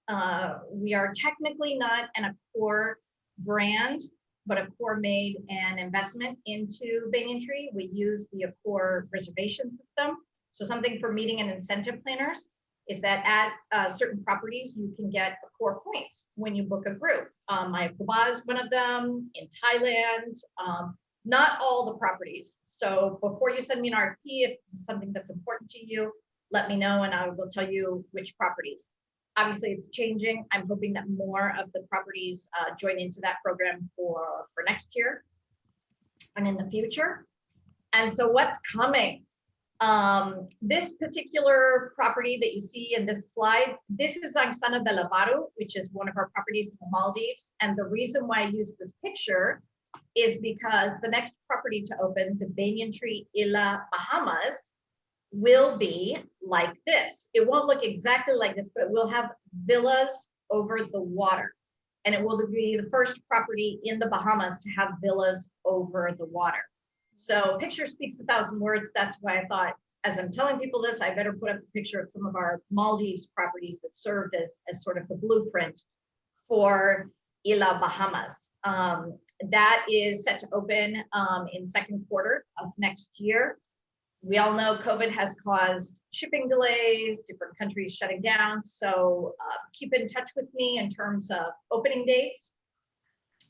We are technically not an Accor brand, but Accor made an investment into Banyan Tree. We use the Accor reservation system. So something for meeting and incentive planners is that at certain properties, you can get Accor points when you book a group. Mayakoba is one of them, in Thailand, not all the properties. So before you send me an RFP, if this is something that's important to you, let me know and I will tell you which properties. Obviously it's changing. I'm hoping that more of the properties join into that program for next year and in the future. And so what's coming? This particular property that you see in this slide, this is Angsana Bellavaru, which is one of our properties in the Maldives. And the reason why I use this picture is because the next property to open, the Banyan Tree Isla Bahamas, will be like this. It won't look exactly like this, but it will have villas over the water. And it will be the first property in the Bahamas to have villas over the water. So picture speaks 1,000 words. That's why I thought, as I'm telling people this, I better put up a picture of some of our Maldives properties that served as sort of the blueprint for Isla Bahamas. That is set to open in second quarter of next year. We all know COVID has caused shipping delays, different countries shutting down. So keep in touch with me in terms of opening dates,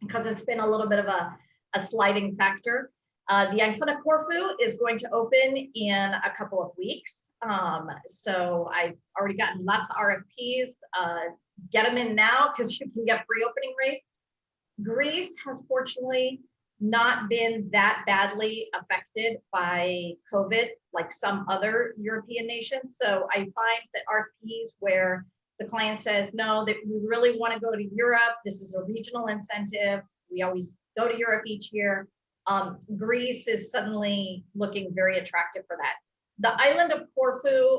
because it's been a little bit of a sliding factor. The Angsana Corfu is going to open in a couple of weeks. So I've already gotten lots of RFPs. Get them in now because you can get pre-opening rates. Greece has fortunately not been that badly affected by COVID like some other European nations. So I find that RFPs where the client says, no, that we really want to go to Europe. This is a regional incentive. We always go to Europe each year. Greece is suddenly looking very attractive for that. The island of Corfu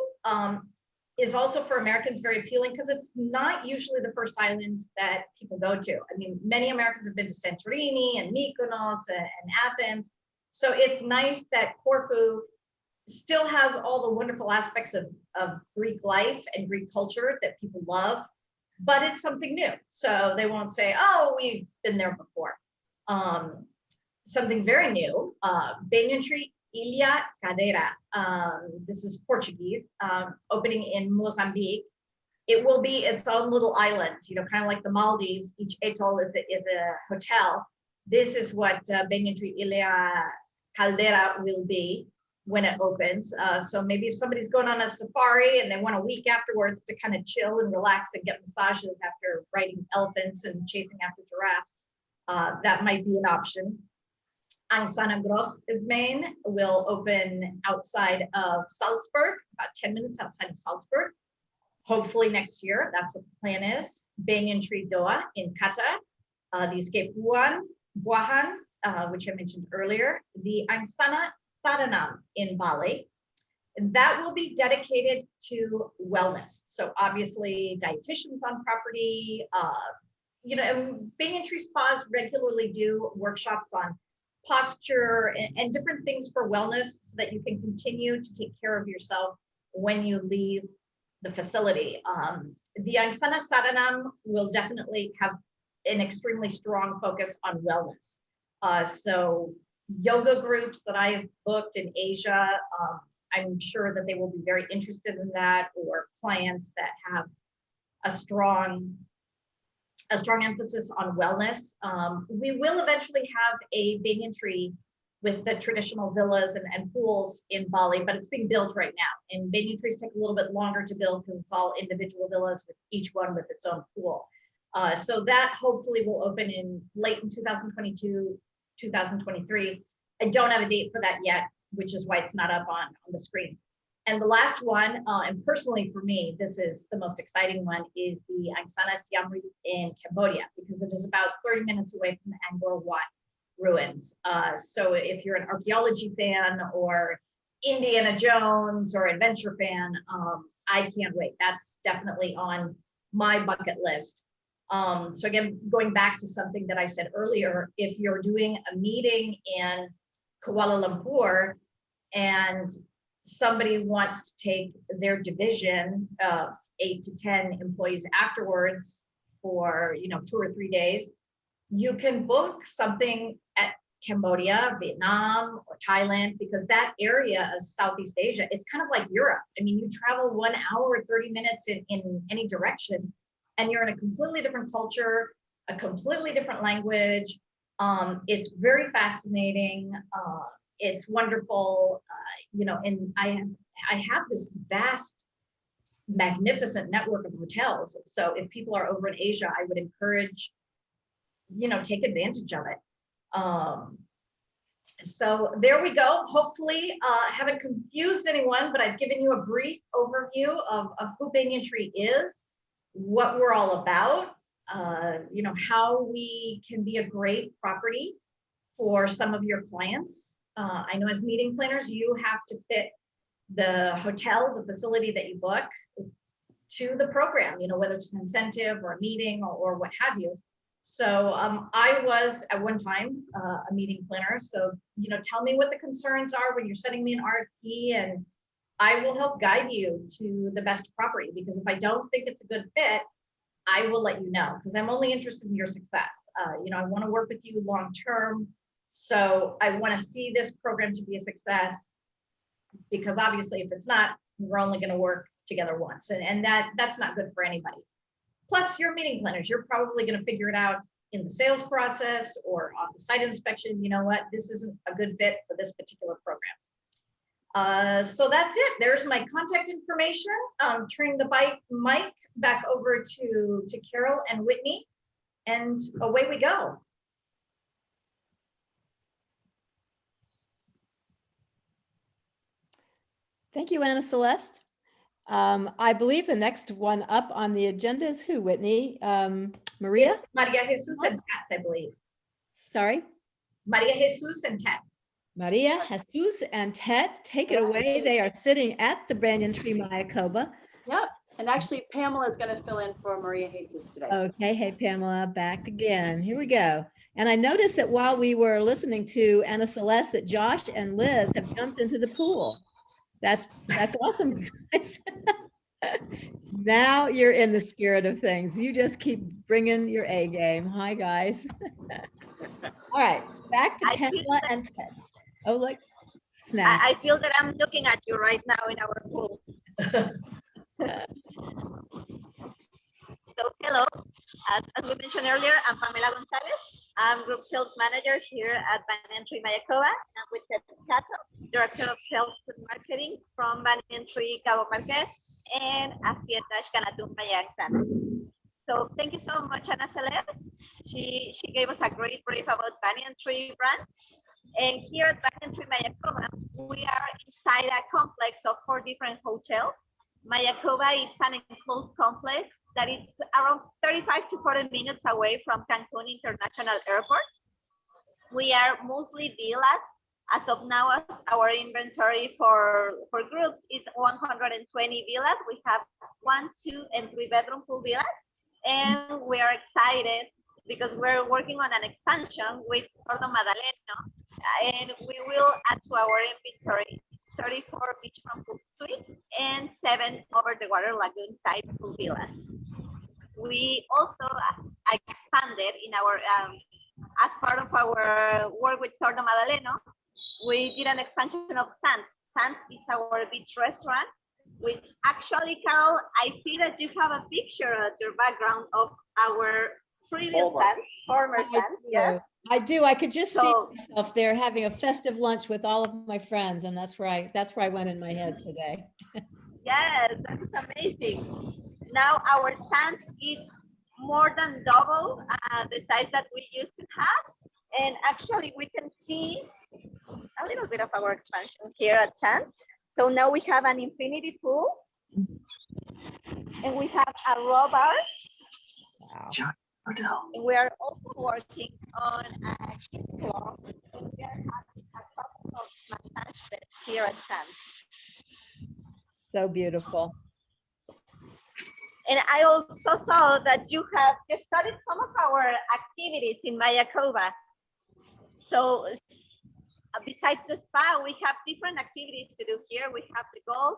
is also for Americans very appealing because it's not usually the first island that people go to. I mean, many Americans have been to Santorini and Mykonos and Athens. So it's nice that Corfu still has all the wonderful aspects of Greek life and Greek culture that people love. but it's something new. So they won't say, oh, we've been there before. Something very new, Banyan Tree Mayakoba. This is Portuguese, opening in Mozambique. It will be its own little island, you know, kind of like the Maldives. Each atoll is a hotel. This is what Banyan Tree Mayakoba will be when it opens. So maybe if somebody's going on a safari and they want a week afterwards to kind of chill and relax and get massages after riding elephants and chasing after giraffes, that might be an option. Angsana will open outside of Salzburg, about 10 minutes outside of Salzburg. Hopefully next year, that's what the plan is. Banyan Tree Doa in Qatar, the Escape Buahan, which I mentioned earlier, the Angsana Xcanatun in Bali. That will be dedicated to wellness. So obviously dietitians on property, you know, Banyan Tree spas regularly do workshops on posture and different things for wellness so that you can continue to take care of yourself when you leave the facility. The Angsana Xcanatun will definitely have an extremely strong focus on wellness. So yoga groups that I've booked in Asia, I'm sure that they will be very interested in that, or clients that have a strong emphasis on wellness. We will eventually have a Banyan Tree with the traditional villas and pools in Bali, but it's being built right now. And Banyan Trees take a little bit longer to build because it's all individual villas with each one with its own pool. So that hopefully will open in late in 2022, 2023. I don't have a date for that yet, which is why it's not up on the screen. And the last one, and personally for me, this is the most exciting one, is the Angsana Xcanatun in Cambodia, because it is about 30 minutes away from the Angkor Wat ruins. So if you're an archaeology fan or Indiana Jones or adventure fan, I can't wait. That's definitely on my bucket list. So again, going back to something that I said earlier, if you're doing a meeting in Kuala Lumpur and somebody wants to take their division of 8 to 10 employees afterwards for, you know, 2 or 3 days, you can book something at Cambodia, Vietnam, or Thailand, because that area of Southeast Asia, it's kind of like Europe. I mean, you travel 1 hour or 30 minutes in any direction, and you're in a completely different culture, a completely different language. It's very fascinating. It's wonderful, you know, and I have this vast, magnificent network of hotels. So if people are over in Asia, I would encourage, you know, take advantage of it. So there we go. Hopefully, haven't confused anyone, but I've given you a brief overview of who Banyan Tree is, what we're all about, you know, how we can be a great property for some of your clients. I know as meeting planners, you have to fit the hotel, the facility that you book to the program, you know, whether it's an incentive or a meeting or what have you. So I was at one time a meeting planner. So, you know, tell me what the concerns are when you're sending me an RFP, and I will help guide you to the best property, because if I don't think it's a good fit, I will let you know, because I'm only interested in your success. You know, I want to work with you long term. So I want to see this program to be a success, because obviously if it's not, we're only going to work together once. And that's not good for anybody. Plus, you're meeting planners. You're probably going to figure it out in the sales process or on the site inspection. You know what? This isn't a good fit for this particular program. So that's it. There's my contact information. Turning the mic back over to Carol and Whitney, and away we go. Thank you, Anna Celeste. I believe the next one up on the agenda is who, Whitney? Maria? Maria Jesus and Tats, I believe. Sorry? Maria Jesus and Tats. Maria Jesus and Tet, take it away. They are sitting at the Banyan Tree Mayakoba. Yep. And actually, Pamela is going to fill in for Maria Jesus today. Okay. Hey, Pamela, back again. Here we go. And I noticed that while we were listening to Anna Celeste, that Josh and Liz have jumped into the pool. That's awesome, guys. Now you're in the spirit of things. You just keep bringing your A game. Hi, guys. All right, back to Pamela and Teds. Oh, look, snap. I feel that I'm looking at you right now in our pool. So hello, as we mentioned earlier, I'm Pamela Gonzalez. I'm Group Sales Manager here at Banyan Tree Mayakoba, and with Ted Cato, Director of Sales and Marketing from Banyan Tree Cabo Marquez and Hacienda Xcanatun Angsana. So thank you so much, Ana Celeste. She gave us a great brief about Banyan Tree brand. And here at Banyan Tree Mayakoba, we are inside a complex of 4 different hotels. Mayakoba is an enclosed complex that is around 35 to 40 minutes away from Cancun International Airport. We are mostly villas. As of now, our inventory for groups is 120 villas. We have 1, 2, and 3 bedroom pool villas. And we are excited because we're working on an expansion with Sordo Madaleno, and we will add to our inventory 34 beachfront pool suites and 7 over-the-water lagoon side pool villas. We also expanded in our, as part of our work with Sordo Madaleno, we did an expansion of Sands. Sands is our beach restaurant, which actually, Carol, I see that you have a picture at your background of our previous Sands, former Sands. Yes. I do. I could just see myself there having a festive lunch with all of my friends, and that's where I went in my head today. Yes, that is amazing. Now our Sands is more than double the size that we used to have, and actually we can see a little bit of our expansion here at Sands. So now we have an infinity pool, and we have a raw bar. Wow. And we are also working on a kids club. So we are having a couple of massage beds here at Sands. So beautiful. And I also saw that you studied some of our activities in Mayakoba. So besides the spa, we have different activities to do here. We have the golf.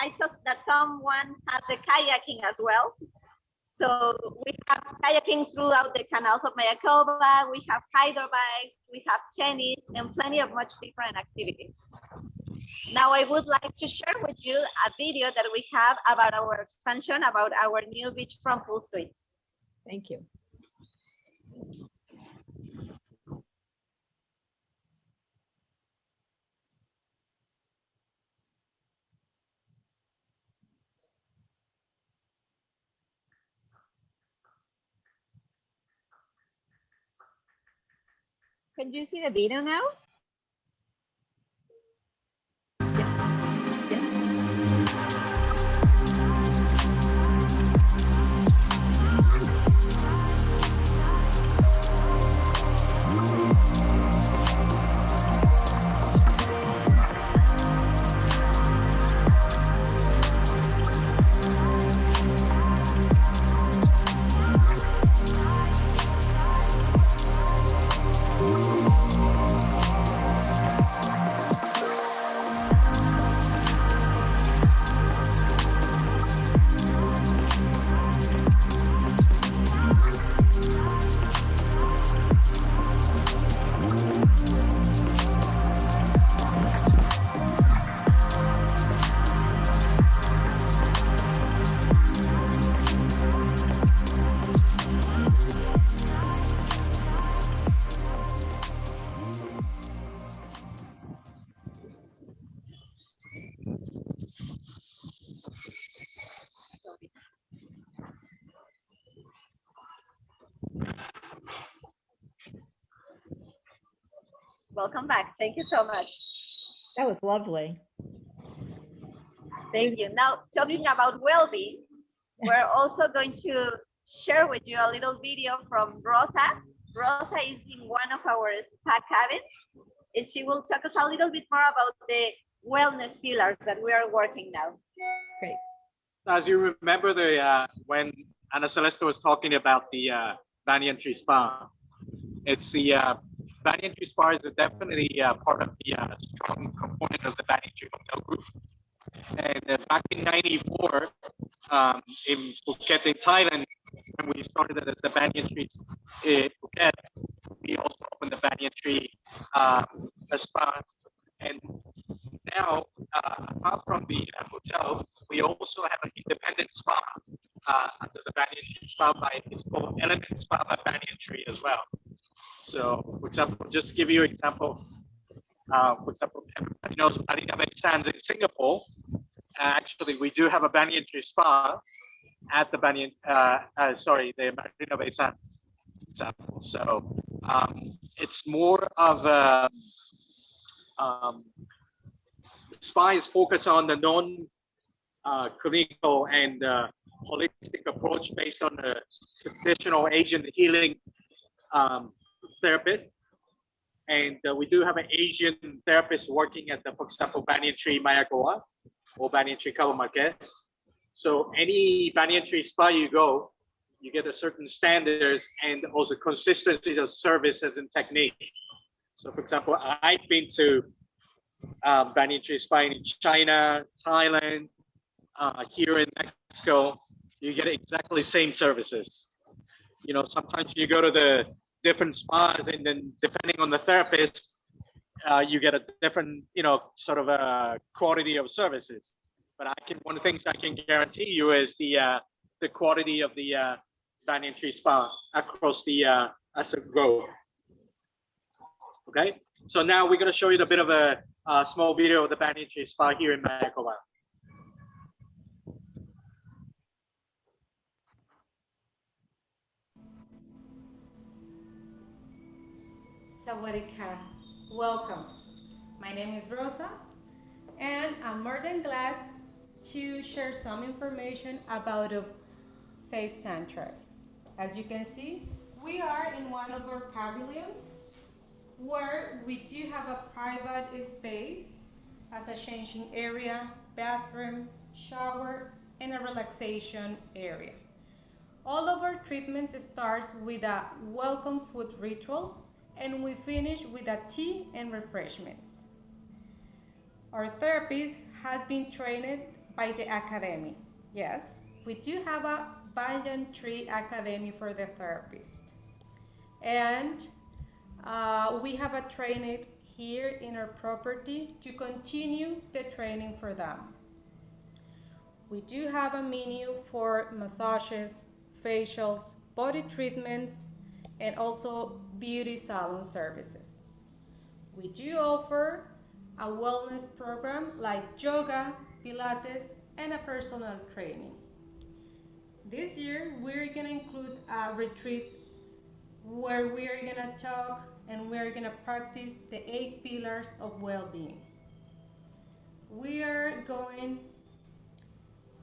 I saw that someone has the kayaking as well. So we have kayaking throughout the canals of Mayakoba. We have hydrobikes, we have tennis, and plenty of much different activities. Now I would like to share with you a video that we have about our expansion, about our new beachfront pool suites. Thank you. Can you see the video now? Welcome back. Thank you so much. That was lovely. Thank you. Now, talking about well-being, we're also going to share with you a little video from Rosa. Rosa is in one of our spa cabins, and she will talk us a little bit more about the wellness pillars that we are working now. Great. As you remember, when Ana Celeste was talking about the Banyan Tree Spa, it's the Banyan Tree Spa is definitely part of the strong component of the Banyan Tree Hotel Group. And back in '94, in Phuket, in Thailand, when we started it as the Banyan Tree Phuket, we also opened the Banyan Tree spa. And now, apart from the hotel, we also have an independent spa under the Banyan Tree Spa by, it's called Element Spa by Banyan Tree as well. So, for example, just to give you an example, for example, everybody knows Marina Bay Sands in Singapore. Actually, we do have a Banyan Tree Spa at the the Marina Bay Sands example. So it's more of a spa is focused on the non-clinical and holistic approach based on the traditional Asian healing therapist. And we do have an Asian therapist working at the, for example, Banyan Tree Mayakoba or Banyan Tree Marquez. So any Banyan Tree spa you go, you get a certain standards and also consistency of services and technique. So for example, I've been to Banyan Tree Spa in China, Thailand, here in Mexico, you get exactly same services. You know, sometimes you go to the different spas and then depending on the therapist, you get a different, you know, sort of a quality of services. But one of the things I can guarantee you is the quality of the Banyan Tree Spa across the as a globe. Okay, so now we're going to show you a bit of a small video of the Banyan Tree Spa here in Mayakoba. Sawadika. Welcome. My name is Rosa, and I'm more than glad to share some information about a safe sanctuary. As you can see, we are in one of our pavilions where we do have a private space as a changing area, bathroom, shower, and a relaxation area. All of our treatments starts with a welcome food ritual, and we finish with a tea and refreshments. Our therapist has been trained by the academy. Yes, we do have a Banyan Tree Academy for the therapist. And we have a trainer here in our property to continue the training for them. We do have a menu for massages, facials, body treatments, and also beauty salon services. We do offer a wellness program like yoga, Pilates, and a personal training. This year, we're gonna include a retreat where we're gonna talk and we're gonna practice the 8 pillars of well-being. We are going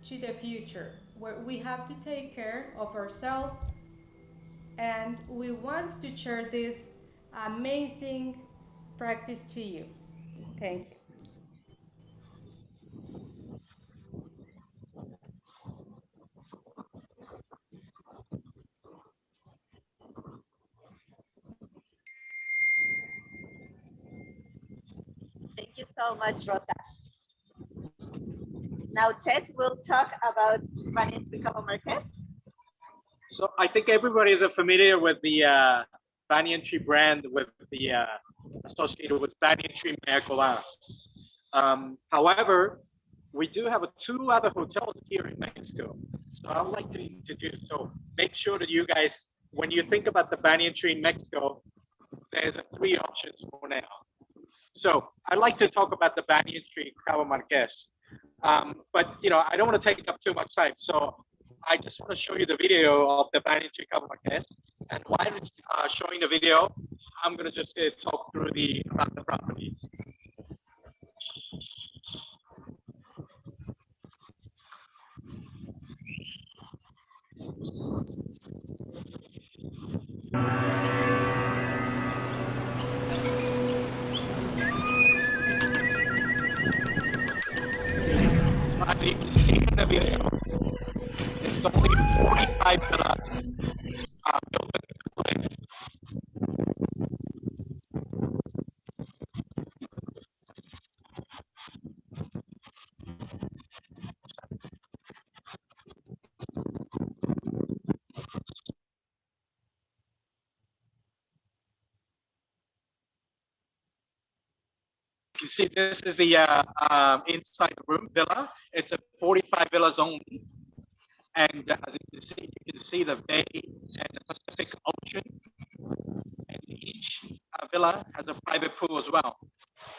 to the future where we have to take care of ourselves, and we want to share this amazing practice to you. Thank you. Thank you so much, Rosa. Now, Chet will talk about Banyan Tree Marquez. So I think everybody is familiar with the Banyan Tree brand with the associated with Banyan Tree Mayakoba. However, we do have 2 other hotels here in Mexico. So I'd like to introduce, so make sure that you guys, when you think about the Banyan Tree in Mexico, there's 3 options for now. So I'd like to talk about the Banyan Tree Cabo Marquez. But you know, I don't want to take up too much time. So I just want to show you the video of the Banyan Tree Cabo Marquez. And while showing the video, I'm going to just talk through about the property. As you can see in the video, it's only 45 villas built in the cliff. can see this is the inside the room villa. It's a 45 villas only. And as you can see the bay and the Pacific Ocean. And each villa has a private pool as well.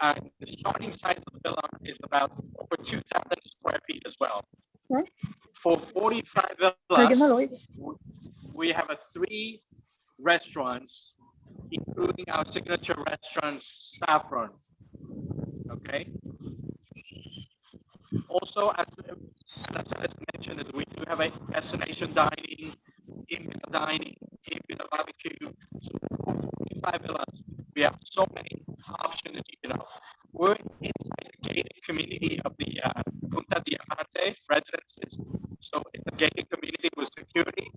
And the starting size of the villa is about over 2,000 square feet as well. For 45 villas, we have 3 restaurants, including our signature restaurant, Saffron. Okay. Also, as mentioned, we do have a destination dining, in-villa dining, in-villa barbecue. So for 45 villas, we have so many options. We're inside the gated community of the Punta Diamante residences. So it's a gated community with security.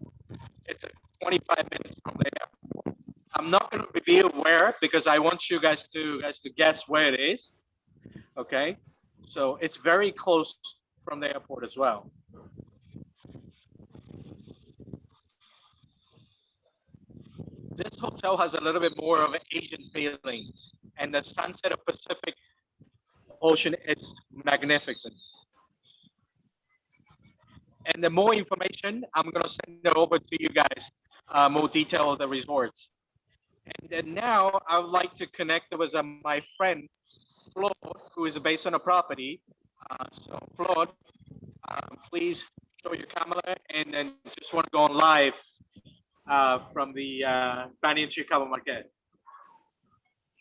It's 25 minutes from there. I'm not going to reveal where because I want you guys to guess where it is. Okay, so it's very close from the airport as well. This hotel has a little bit more of an Asian feeling, and the sunset of Pacific Ocean is magnificent. And the more information, I'm going to send it over to you guys, more detail of the resorts. And then now I would like to connect with my friend, Claude, who is based on a property. So Claude, please show your camera and then just want to go on live from the Banyan Tree Cabo Market.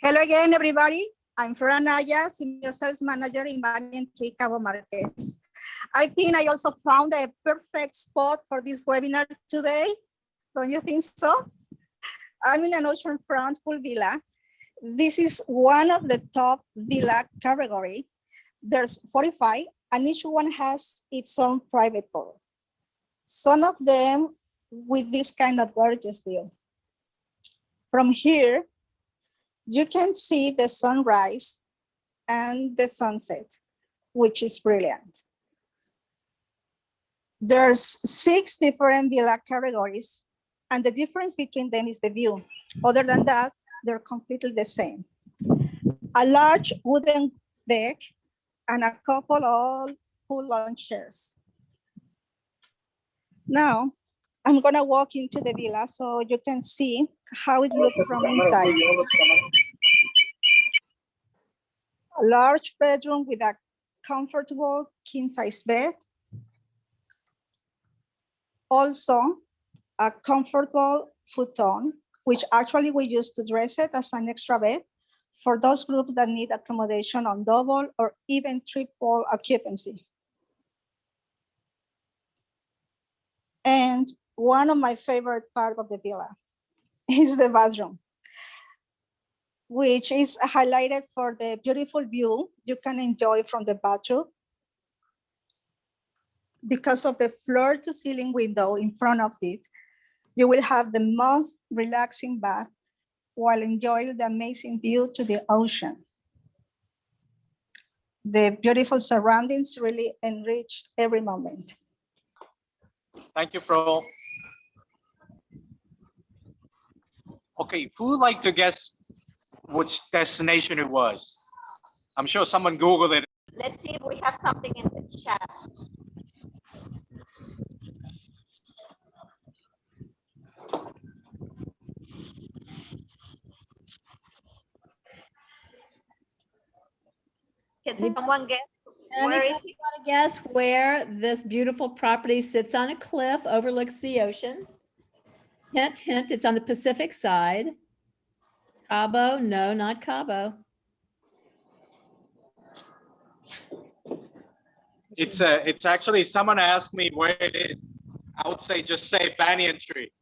Hello again, everybody. I'm Flora Naya, Senior Sales Manager in Banyan Tree Cabo Marquez. I think I also found a perfect spot for this webinar today. Don't you think so? I'm in an oceanfront pool villa. This is one of the top villa category. There's 45, and each one has its own private pool. Some of them with this kind of gorgeous view. From here, you can see the sunrise and the sunset, which is brilliant. There's 6 different villa categories, and the difference between them is the view. Other than that, they're completely the same. A large wooden deck and a couple of pool launch chairs. Now, I'm gonna walk into the villa so you can see how it looks from inside. A large bedroom with a comfortable king-size bed. Also, a comfortable futon, which actually we use to dress it as an extra bed for those groups that need accommodation on double or even triple occupancy. And one of my favorite parts of the villa is the bathroom, which is highlighted for the beautiful view you can enjoy from the bathroom because of the floor to ceiling window in front of it. You will have the most relaxing bath while enjoying the amazing view to the ocean. The beautiful surroundings really enrich every moment. Thank you, Fro. Okay, who would like to guess which destination it was? I'm sure someone Googled it. Let's see if we have something in the chat. Can someone guess where is it? Want to guess where this beautiful property sits on a cliff, overlooks the ocean? Hint, hint, it's on the Pacific side. Cabo? No, not Cabo. It's actually, someone asked me where it is. I would say, just say Banyan Tree.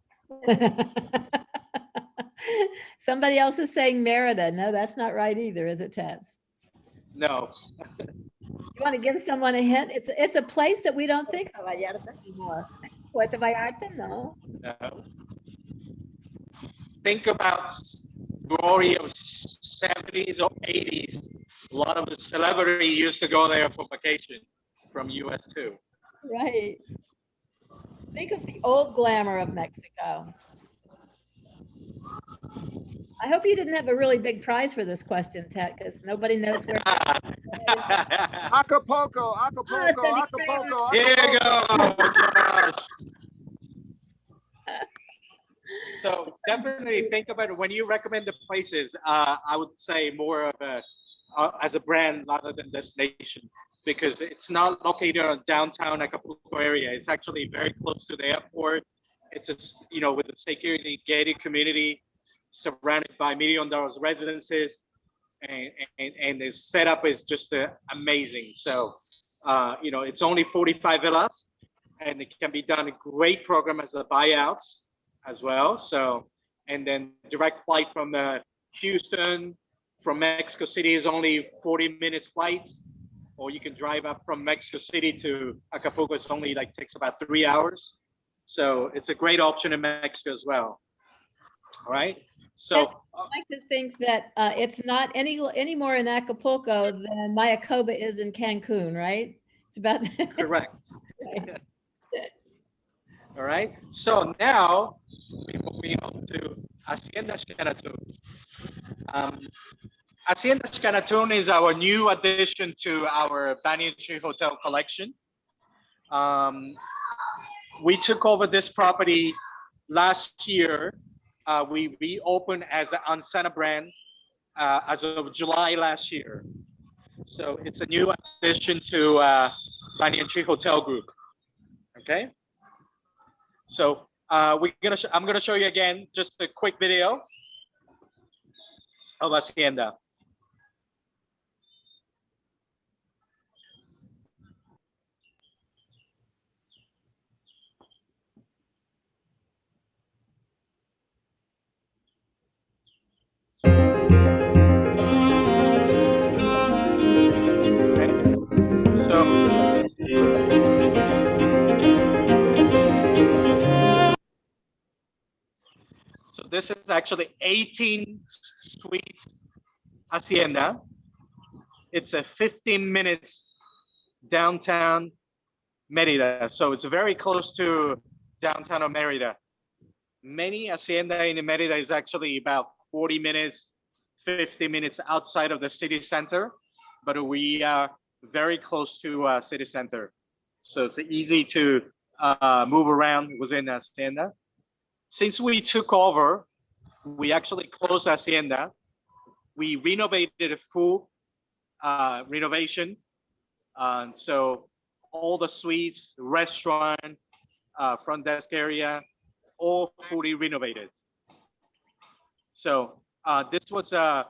Somebody else is saying Merida. No, that's not right either, is it, Tess? No. You want to give someone a hint? It's a place that we don't think of anymore. Puerto Vallarta? No. No. Think about glory of 70s or 80s. A lot of the celebrity used to go there for vacation from US too. Right. Think of the old glamour of Mexico. I hope you didn't have a really big prize for this question, Ted, because nobody knows where. Acapulco, Acapulco, Acapulco, Here you Acapulco. go, Josh. So definitely think about it when you recommend the places. I would say more of a as a brand rather than destination, because it's not located on downtown Acapulco area. It's actually very close to the airport. It's a with a security gated community, surrounded by $1 million residences, and the setup is just amazing. So it's only 45 villas, and it can be done a great program as a buyouts as well. So, and then direct flight from Houston, from Mexico City is only 40 minutes flight, or you can drive up from Mexico City to Acapulco. It's only takes about 3 hours. So it's a great option in Mexico as well. All right. So I like to think that it's not any more in Acapulco than Mayakoba is in Cancun, right? It's about correct. Right. All right. So now we're moving on to Hacienda Xcanatun. Hacienda Xcanatun is our new addition to our Banyan Tree Hotel collection. We took over this property last year. We reopened as the Angsana brand as of July last year. So it's a new addition to Banyan Tree Hotel Group. Okay. So I'm gonna show you again just a quick video of Hacienda. So this is actually 18 suites Hacienda. It's a 15 minutes downtown Merida. So it's very close to downtown of Merida. Many Hacienda in Merida is actually about 40 minutes, 50 minutes outside of the city center, but we are very close to city center. So it's easy to move around within Hacienda. Since we took over, we actually closed Hacienda. We renovated a full renovation. So all the suites, restaurant, front desk area, all fully renovated. So this was a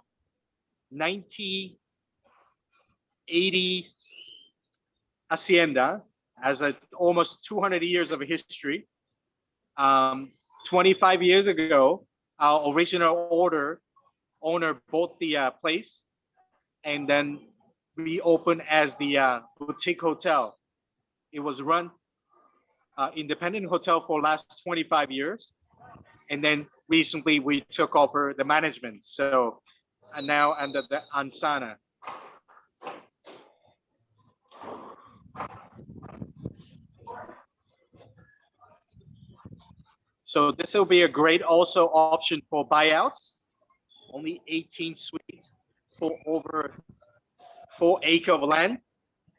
1980 Hacienda, has almost 200 years of history. 25 years ago, our original owner bought the place, and then reopened as the boutique hotel. It was run independent hotel for last 25 years, and then recently we took over the management. So now under the Angsana. So this will be a great also option for buyouts. Only 18 suites for over 4 acres of land.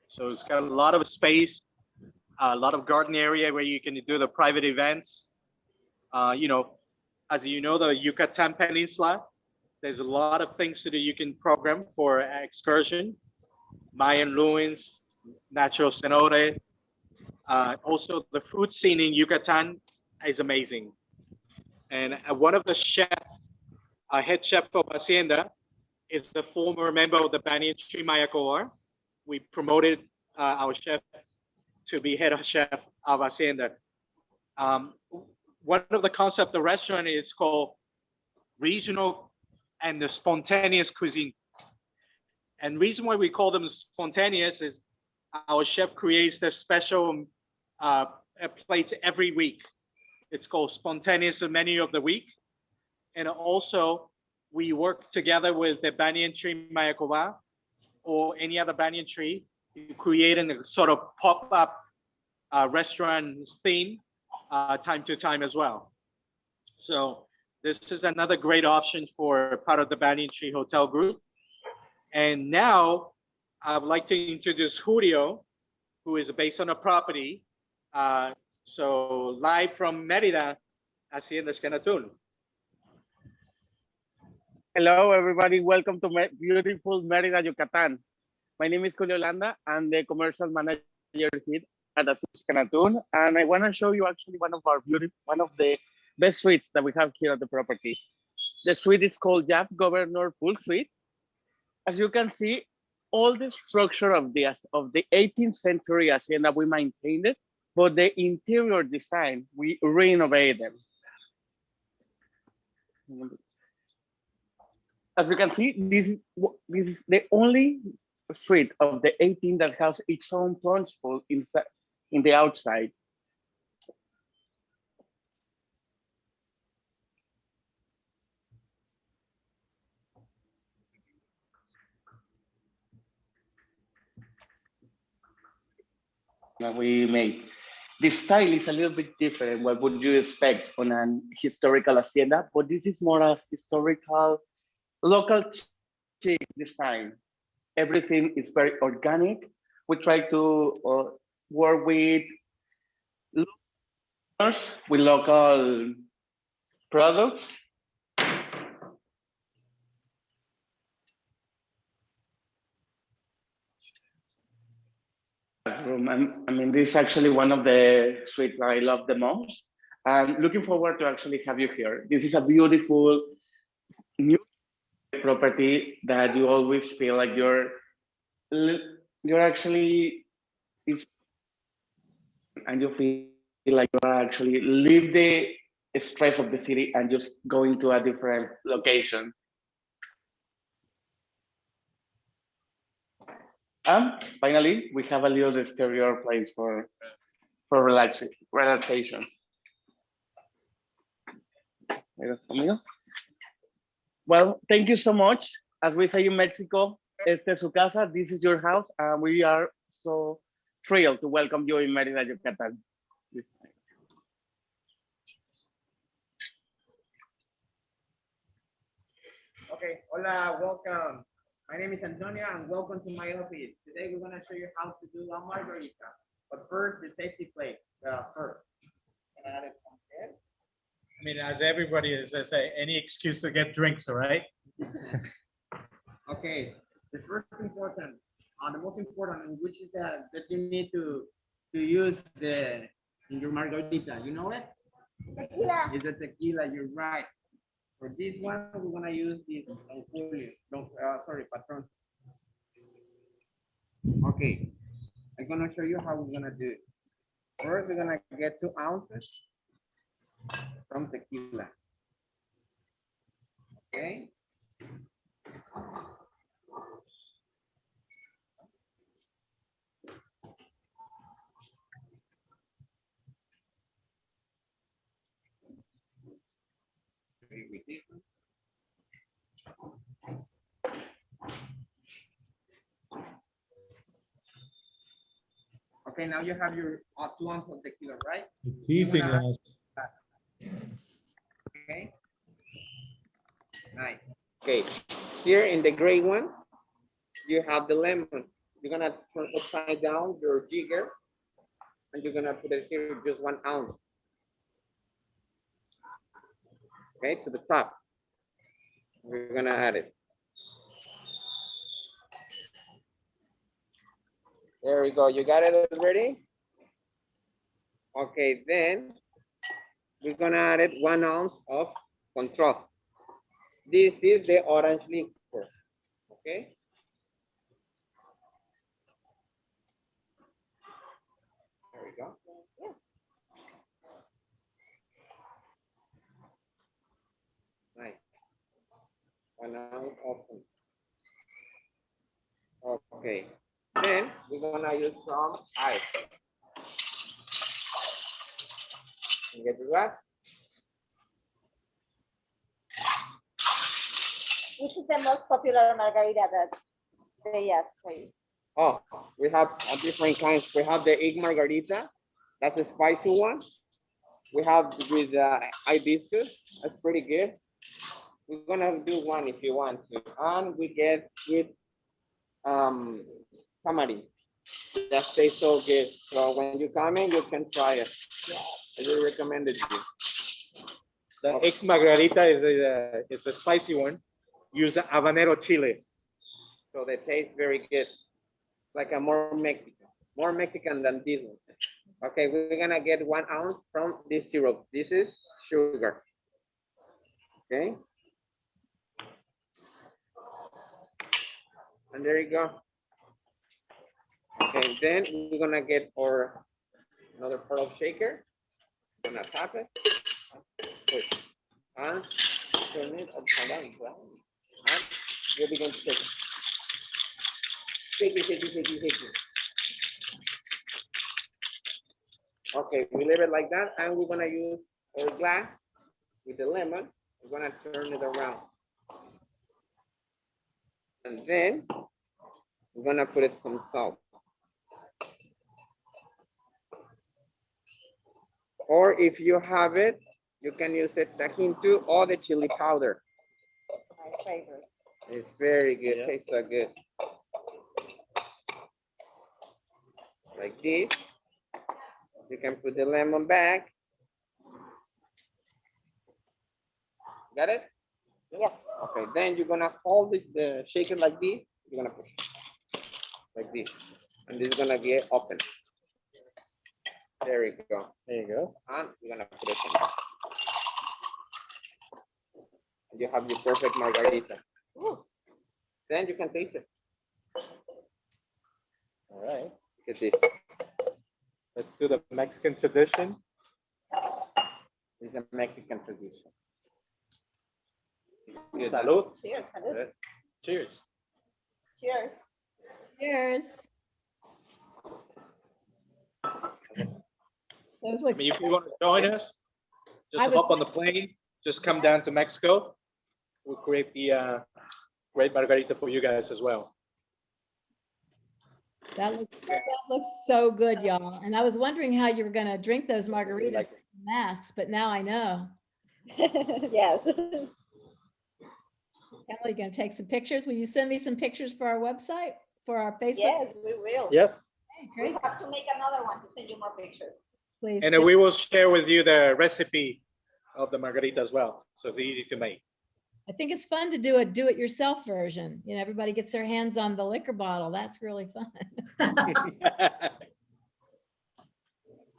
So it's got a lot of space, a lot of garden area where you can do the private events. As you know, the Yucatan Peninsula, there's a lot of things that you can program for excursion, Mayan ruins, natural cenote. Also, the food scene in Yucatan is amazing. And one of the head chef of Hacienda is the former member of the Banyan Tree Mayakoba. We promoted our chef to be head chef of Hacienda. One of the concepts of the restaurant is called regional and the spontaneous cuisine. And reason why we call them spontaneous is our chef creates the special plates every week. It's called spontaneous menu of the week. And also we work together with the Banyan Tree Mayakoba or any other banyan tree to create a sort of pop-up restaurant theme time to time as well. So This is another great option for part of the Banyan Tree Hotel Group. And now I would like to introduce Julio, who is based on a property. So live from Mérida, Hacienda Xcanatun. Hello, everybody. Welcome to beautiful Mérida, Yucatan. My name is Julio Landa. I'm the commercial manager here at Hacienda Xcanatun, and I want to show you actually one of the best suites that we have here at the property. The suite is called Jab Governor Pool Suite. As you can see, all the structure of the 18th century Hacienda, we maintained it, but the interior design, we renovated. As you can see, this is the only suite of the 18 that has its own plunge pool inside, in the outside. That we made. The style is a little bit different. What would you expect on an historical hacienda? But this is more a historical, local chic design. Everything is very organic. We try to work with local products. I mean, this is actually one of the suites that I love the most. And looking forward to actually have you here. This is a beautiful new property that you always feel like you're actually, and you feel like you are actually leave the stress of the city and just going to a different location. And finally, we have a little exterior place for relaxation. Well, thank you so much. As we say in Mexico, esta es su casa, this is your house, and we are so thrilled to welcome you in Mérida, Yucatan. Okay, hola, welcome. My name is Antonio and welcome to my office. Today we're gonna show you how to do a margarita. But first, the safety plate. First. I mean, as everybody is, they say, any excuse to get drinks, all right? Okay, the most important, which is that you need to use in your margarita. You know it? Tequila. It's the tequila, you're right. For this one, we're gonna use this Patron. Okay, I'm gonna show you how we're gonna do it. First, we're gonna get 2 ounces from tequila. Okay. Okay, now you have your 2 ounces of tequila, right? Teasing us. Okay. Nice. Okay, here in the gray one, you have the lemon. You're gonna turn upside down your jigger, and you're gonna put it here just 1 ounce. Okay, to the top. We're gonna add it. There we go. You got it already? Okay, then we're gonna add it 1 ounce of control. This is the orange liquor. Okay. There we go. Yeah. Nice. 1 ounce open. Okay. Then we're gonna use some ice. You get the glass? Which is the most popular margarita that they ask for you? Oh, we have different kinds. We have the egg margarita. That's a spicy one. We have with hibiscus. That's pretty good. We're gonna do one if you want to, and we get with tamarind. That tastes so good. So when you come in, you can try it. I really recommend it to you. The egg margarita is it's a spicy one. Use habanero chili. So they taste very good. Like a more Mexican than this one. Okay, we're gonna get 1 ounce from this syrup. This is sugar. Okay. And there you go. Okay, then we're gonna get our another part of shaker. Gonna tap it. Push. And turn it upside down. And you begin to shake it. Shake it, shake it, shake it, shake it. Okay, we leave it like that, and we're gonna use our glass with the lemon. We're gonna turn it around. And then we're gonna put it some salt. Or if you have it, you can use it Tajín too, or the chili powder. My favorite. It's very good, tastes so good. Like this. You can put the lemon back. Got it? Yes. Okay, then you're gonna hold the shaker like this. You're gonna push like this, and this is gonna get open. There you go. There you go. And you're gonna put it in. And you have your perfect margarita. Ooh. Then you can taste it. All right. Look at this. Let's do the Mexican tradition. It's a Mexican tradition. Salud. Cheers. Salud. Cheers. Cheers. Cheers. Those look If you want to join us, I just was- hop on the plane, just come down to Mexico. We'll create the great margarita for you guys as well. That looks so good, y'all. And I was wondering how you were gonna drink those margaritas Like with masks, but now I know. Yes. Emily, gonna take some pictures? Will you send me some pictures for our website, for our Facebook? Yes, we will. Yes. Okay, We great. have to make another one to send you more pictures. Please. And do. then we will share with you the recipe of the margarita as well. So it's easy to make. I think it's fun to do a do-it-yourself version. You know, everybody gets their hands on the liquor bottle. That's really fun.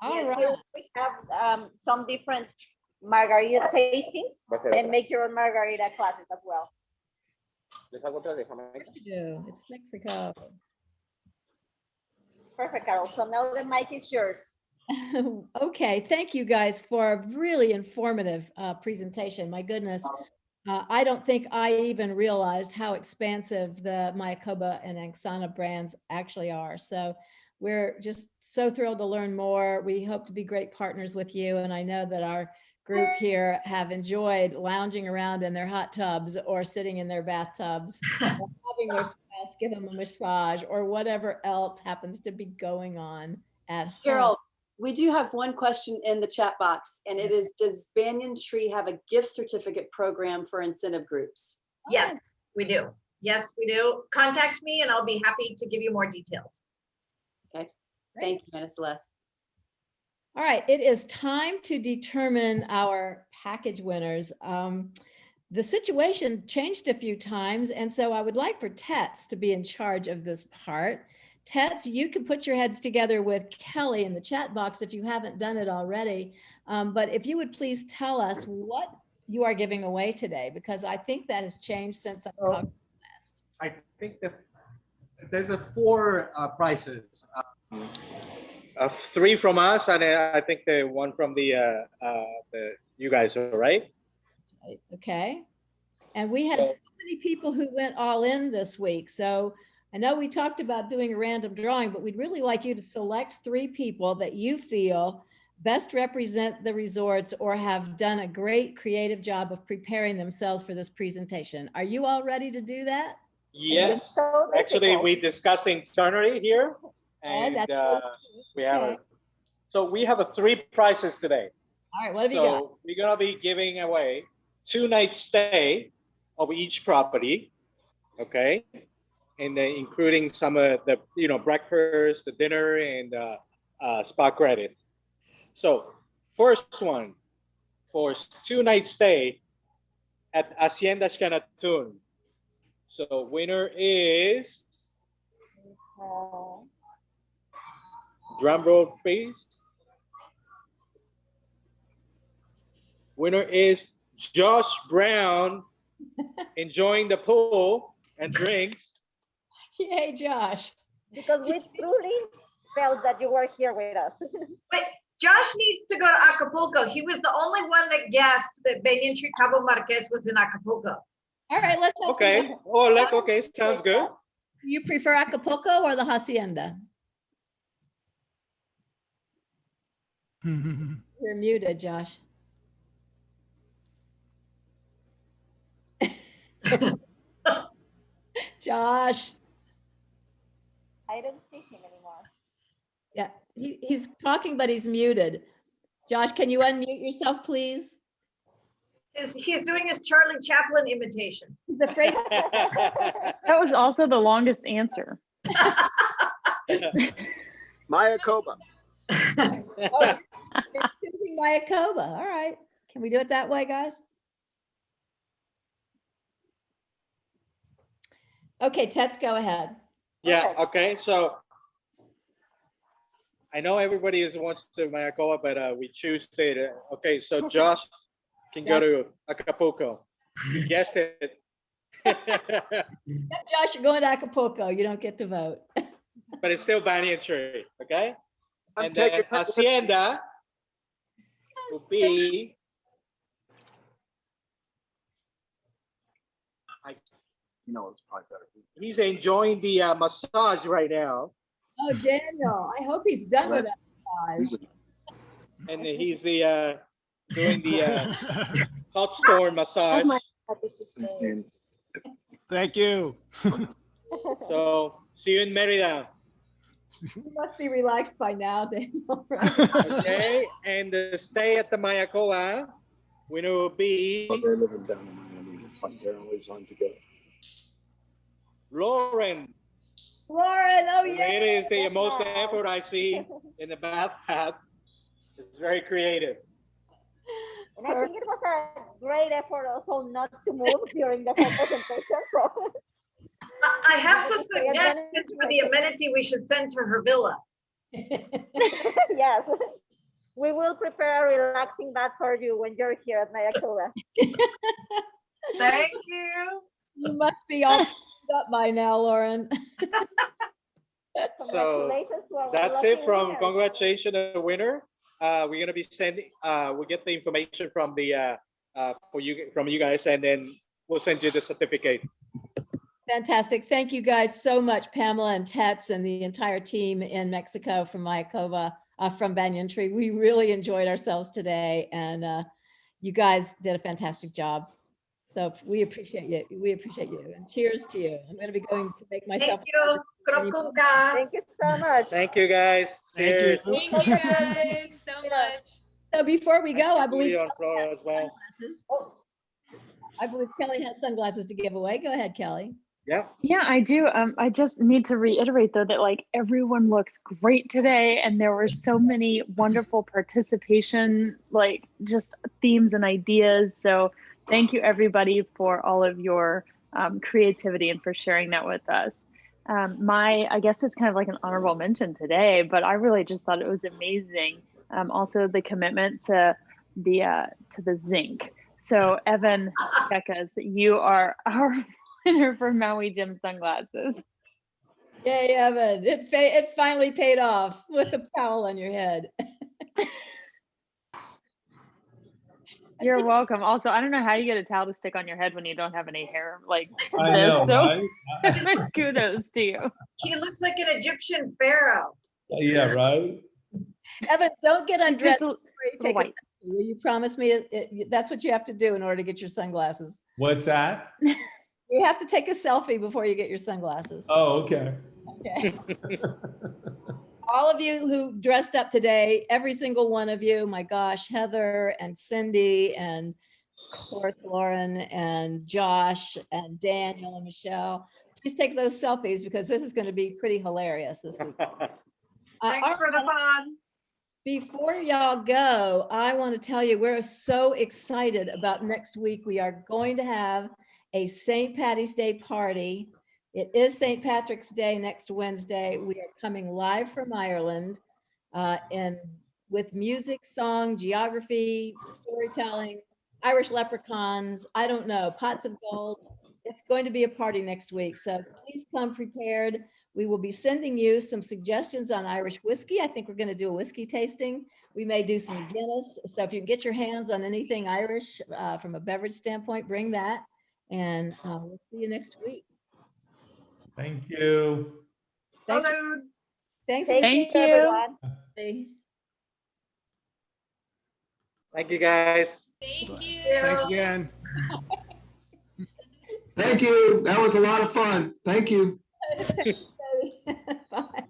All Yes, right. we have some different margarita tastings and make your own margarita classes as well. What you do? It's Mexico. Perfect, Carol. So now the mic is yours. Okay, thank you guys for a really informative presentation. My goodness, I don't think I even realized how expansive the Mayakoba and Angsana brands actually are. So we're just so thrilled to learn more. We hope to be great partners with you. And I know that our group here have enjoyed lounging around in their hot tubs or sitting in their bathtubs, or having their spouse give them a massage or whatever else happens to be going on at home. Carol, we do have one question in the chat box, and it is, does Banyan Tree have a gift certificate program for incentive groups? Yes, we do. Yes, we do. Contact me and I'll be happy to give you more details. Okay, thank you, Anna Celeste. All right, it is time to determine our package winners. The situation changed a few times, and so I would like for Tets to be in charge of this part. Tets, you can put your heads together with Kelly in the chat box if you haven't done it already. But if you would please tell us what you are giving away today, because I think that has changed since I talked last. I think that there's 4 prizes. 3 from us, and I think the one from the you guys, all right? Right, okay. And we had so many people who went all in this week. So I know we talked about doing a random drawing, but we'd really like you to select 3 people that you feel best represent the resorts or have done a great creative job of preparing themselves for this presentation. Are you all ready to do that? Yes. Actually, we discussed internally here, and we have so we have 3 prizes today. All right, what have you got? So we're gonna be giving away 2-night stay of each property, okay? And then including some of the, breakfast, the dinner, and spa credit. So first one for 2-night stay at Hacienda Xcanatun. So winner is, drum roll please. Winner is Josh Brown, enjoying the pool and drinks. Yay, Josh. Because we truly felt that you were here with us. Wait, Josh needs to go to Acapulco. He was the only one that guessed that Banyan Tree Cabo Marquez was in Acapulco. All right, let's have Okay. some. Okay, sounds good. You prefer Acapulco or the Hacienda? You're muted, Josh. Josh. I don't see him anymore. Yeah, he's talking, but he's muted. Josh, can you unmute yourself, please? He's doing his Charlie Chaplin imitation. He's afraid. That was also the longest answer. Mayakoba. Oh, you're choosing Mayakoba. All right. Can we do it that way, guys? Okay, Tets, go ahead. Yeah, okay, so I know everybody wants to Mayakoba, but we choose to, okay, so Josh can go to Acapulco. You guessed it. Josh, you're going to Acapulco. You don't get to vote. But it's still Banyan Tree, okay? I'm And then taking- Hacienda will be, It's probably better. he's enjoying the massage right now. Oh, Daniel, I hope he's done with that massage. And then he's the doing the hot storm massage. Thank you. So see you in Merida. You must be relaxed by now, Daniel. Okay, and the stay at the Mayakoba, winner will be They're living down in Miami. It's fun. They're always on together. Lauren. Lauren, oh yeah. It is the most effort I see in the bathtub. It's very creative. And I think it was a great effort also not to move during the whole presentation. So. I have some suggestions for the amenity we should send to her villa. Yes, we will prepare a relaxing bath for you when you're here at Mayakoba. Thank you. You must be all cleaned up by now, Lauren. So that's it from congratulations to the winner. We're gonna be sending. We get the information from the from you guys, and then we'll send you the certificate. Fantastic. Thank you guys so much, Pamela and Tets and the entire team in Mexico from Mayakoba, from Banyan Tree. We really enjoyed ourselves today, and you guys did a fantastic job. So we appreciate you. We appreciate you. And cheers to you. I'm going to be going to make myself. Thank you. Krokuka. Thank you so much. Thank you, guys. Cheers. Thank you guys so much. So before we go, I believe On floor as well. I believe Kelly has sunglasses to give away. Go ahead, Kelly. Yeah, I do. I just need to reiterate though that like everyone looks great today, and there were so many wonderful participation, like just themes and ideas. So thank you everybody for all of your creativity and for sharing that with us. I guess it's kind of like an honorable mention today, but I really just thought it was amazing. Also the commitment to the zinc. So Evan Beckas, you are our winner for Maui Gym sunglasses. Yay, Evan. It finally paid off with the towel on your head. You're welcome. Also, I don't know how you get a towel to stick on your head when you don't have any hair like I this. know, So right? kudos to you. He looks like an Egyptian pharaoh. Yeah, right. Evan, don't get It's undressed just a before you take a white. selfie. Will you promise me that's what you have to do in order to get your sunglasses? What's that? You have to take a selfie before you get your sunglasses. Oh, okay. Okay. all of you who dressed up today, every single one of you, my gosh, Heather and Cindy and of course Lauren and Josh and Daniel and Michelle. Please take those selfies because this is going to be pretty hilarious this week. Thanks for the fun. Before y'all go, I want to tell you, we're so excited about next week. We are going to have a St. Patty's Day party. It is St. Patrick's Day next Wednesday. We are coming live from Ireland and with music, song, geography, storytelling, Irish leprechauns, I don't know, pots of gold. It's going to be a party next week. So please come prepared. We will be sending you some suggestions on Irish whiskey. I think we're going to do a whiskey tasting. We may do some Guinness. So if you can get your hands on anything Irish from a beverage standpoint, bring that. And we'll see you next week. Thank you. Thanks. Thanks. Thank you. everyone. Thank you, guys. Thank you. Thanks again. Thank you. That was a lot of fun. Thank you. Bye.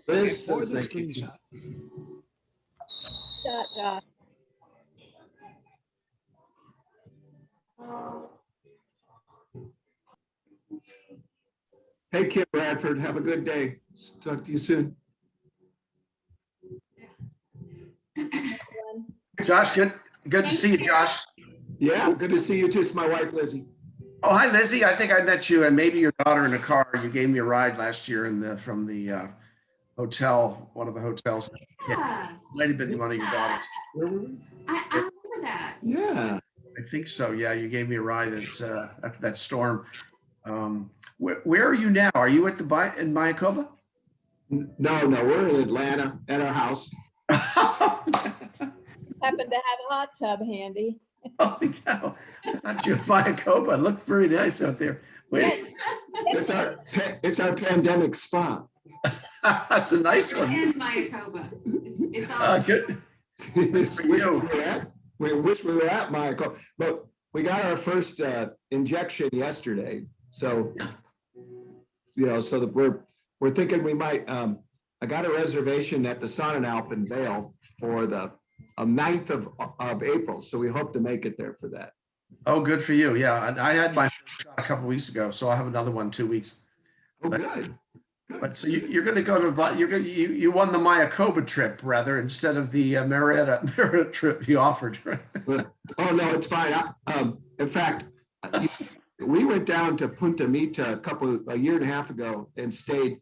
Liz says thank you. Josh. Hey, Kim Bradford, have a good day. Talk to you soon. Josh, good to see you, Josh. Yeah, good to see you too. It's my wife, Lizzie. Oh, hi, Lizzie. I think I met you and maybe your daughter in a car. You gave me a ride last year from the hotel, one of the hotels. Yeah, might have been one of your daughters. I remember that. Yeah. I think so. Yeah, you gave me a ride after that storm. Where are you now? Are you at in Mayakoba? No, we're in Atlanta at our house. Happen to have a hot tub handy. Oh, no. I thought you were in Mayakoba. It looked very nice out there. Wait. It's our pandemic spa. That's a nice one. And Mayakoba. It's awesome. Good. For you. We wish we were at Mayakoba, but we got our first injection yesterday. So, so that we're thinking we might. I got a reservation at the Sonnenalp in Vail for the 9th of April. So we hope to make it there for that. Oh, good for you. Yeah, I had my first shot a couple weeks ago, so I'll have another one in 2 weeks. Oh, good. But so you're going to go to you won the Mayakoba trip rather instead of the Merida trip you offered. Oh no, it's fine. In fact, we went down to Punta Mita a year and a half ago and stayed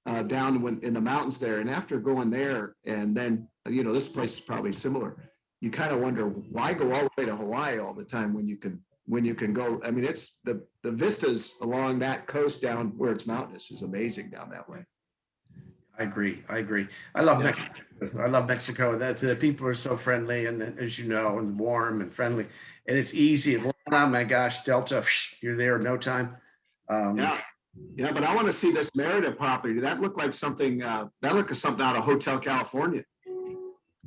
down in the mountains there. And after going there, and then this place is probably similar. You kind of wonder why go all the way to Hawaii all the time when you can go. I mean, it's the vistas along that coast down where it's mountainous is amazing down that way. I agree. I love Mexico. I love Mexico. The people are so friendly and, as you know, and warm and friendly, and it's easy. Oh my gosh, Delta, you're there in no time. Yeah, but I want to see this Merida property. That looked like something. That looked like something out of Hotel California.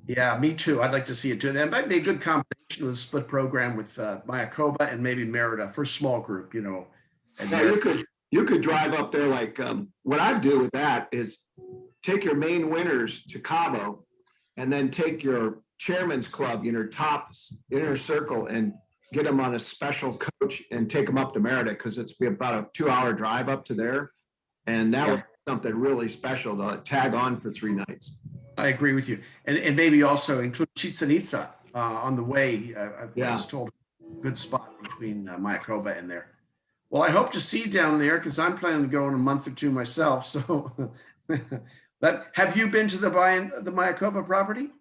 Yeah, me too. I'd like to see it too. That might be a good combination with a split program with Mayakoba and maybe Merida for a small group, And yeah, you could drive up there like what I'd do with that is take your main winners to Cabo and then take your chairman's club, top inner circle and get them on a special coach and take them up to Merida because it's about a 2-hour drive up to there. And that would be something really special to tag on for 3 nights. I agree with you. And maybe also include Chichen Itza on the way. I was told a good spot between Mayakoba and there. Well, I hope to see you down there because I'm planning to go in a month or 2 myself. So, but have you been to the Mayakoba property?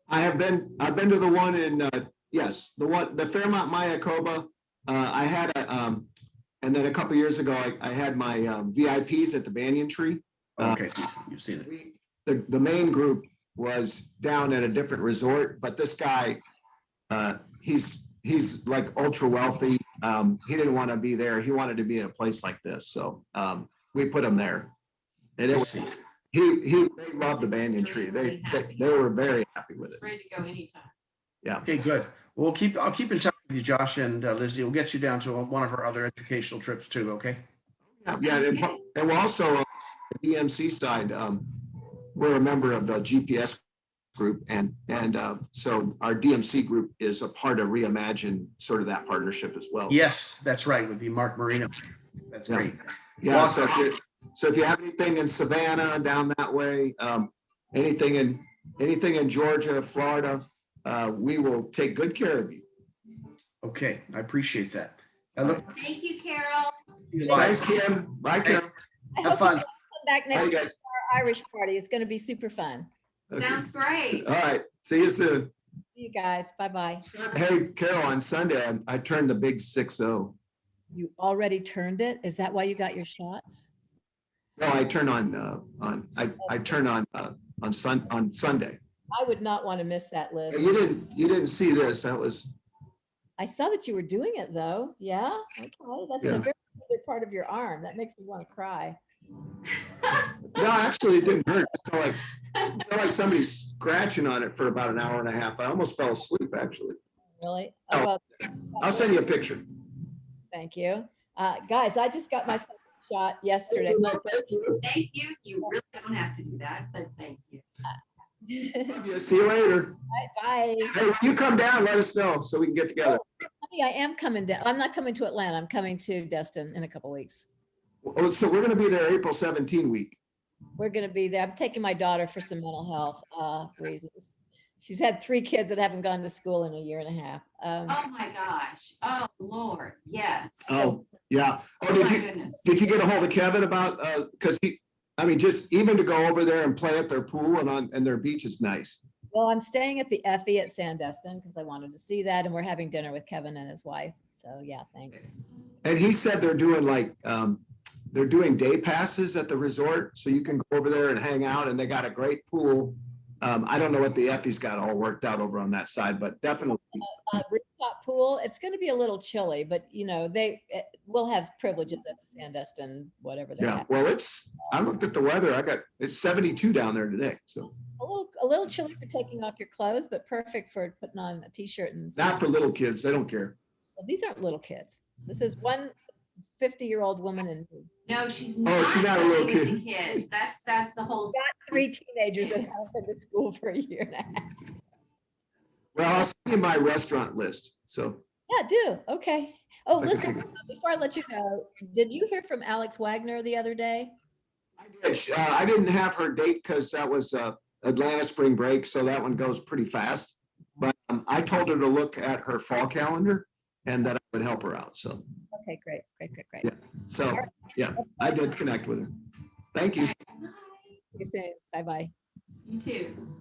I have been. I've been to the one in the Fairmont Mayakoba. I had and then a couple of years ago, I had my VIPs at the Banyan Tree. Okay, so you've seen it. The main group was down at a different resort, but this guy, he's like ultra wealthy. He didn't want to be there. He wanted to be in a place like this, so we put him there. And it was, they loved the Banyan Tree. They were very happy with it. Ready to go anytime. Yeah. Okay, good. Well, I'll keep in touch with you, Josh and Lizzie. We'll get you down to one of our other educational trips too. Okay. Yeah, and we'll also the DMC side. we're a member of the GPS group, and so our DMC group is a part of Reimagine, sort of that partnership as well. Yes, that's right, with the Mark Marino. That's great. Yeah. Welcome. So if you have anything in Savannah down that way, anything in Georgia, Florida, we will take good care of you. Okay, I appreciate that. Thank you, Carol. Thanks, Kim. Bye, Kim. Have fun. Come back next Bye, week guys. for our Irish party. It's going to be super fun. Sounds great. All right. See you soon. See you guys. Bye-bye. Hey, Carol, on Sunday, I turned the big 6-0. You already turned it? Is that why you got your shots? No, I turn on Sunday. I would not want to miss that list. You didn't see this. That was. I saw that you were doing it though. Yeah. Okay. That's Yeah. a very good part of your arm. That makes me want to cry. No, actually, it didn't hurt. It felt like somebody's scratching on it for about an hour and a half. I almost fell asleep, actually. Really? Oh, Well, I'll send you a picture. thank you. Guys, I just got my second shot yesterday. Thank you. You really don't have to do that, but thank you. Love you. See you later. Bye. Hey, when you come down, let us know so we can get together. Honey, I am coming down. I'm not coming to Atlanta. I'm coming to Destin in a couple weeks. Oh, so we're going to be there April 17 week. We're going to be there. I'm taking my daughter for some mental health reasons. She's had 3 kids that haven't gone to school in a year and a half. Oh my gosh. Oh Lord. Yes. Oh, yeah. Oh, my goodness. did you get a hold of Kevin about, because just even to go over there and play at their pool and their beach is nice. Well, I'm staying at the Effie at Sandestin because I wanted to see that, and we're having dinner with Kevin and his wife. So yeah, thanks. And he said they're doing they're doing day passes at the resort, so you can go over there and hang out, and they got a great pool. I don't know what the Effie's got all worked out over on that side, but definitely. Rooftop pool. It's going to be a little chilly, but we'll have privileges at Sandestin, whatever they Yeah, have. well, I looked at the weather. It's 72 down there today, so. A little chilly for taking off your clothes, but perfect for putting on a t-shirt and. Not for little kids. They don't care. Well, these aren't little kids. This is one 50-year-old woman and me. No, she's Oh, not. she's not a little with the kid. Kids. That's the whole. Got 3 teenagers that haven't been to school for a year and a half. Well, I'll send you my restaurant list, so. Yeah, do. Okay. Oh, Okay. listen, before I let you go, did you hear from Alex Wagner the other day? I didn't have her date because that was Atlanta spring break, so that one goes pretty fast. But I told her to look at her fall calendar and that I would help her out, so. Okay, great. Yeah, so, yeah, I did connect with her. Thank you. See you soon. Bye-bye. You too.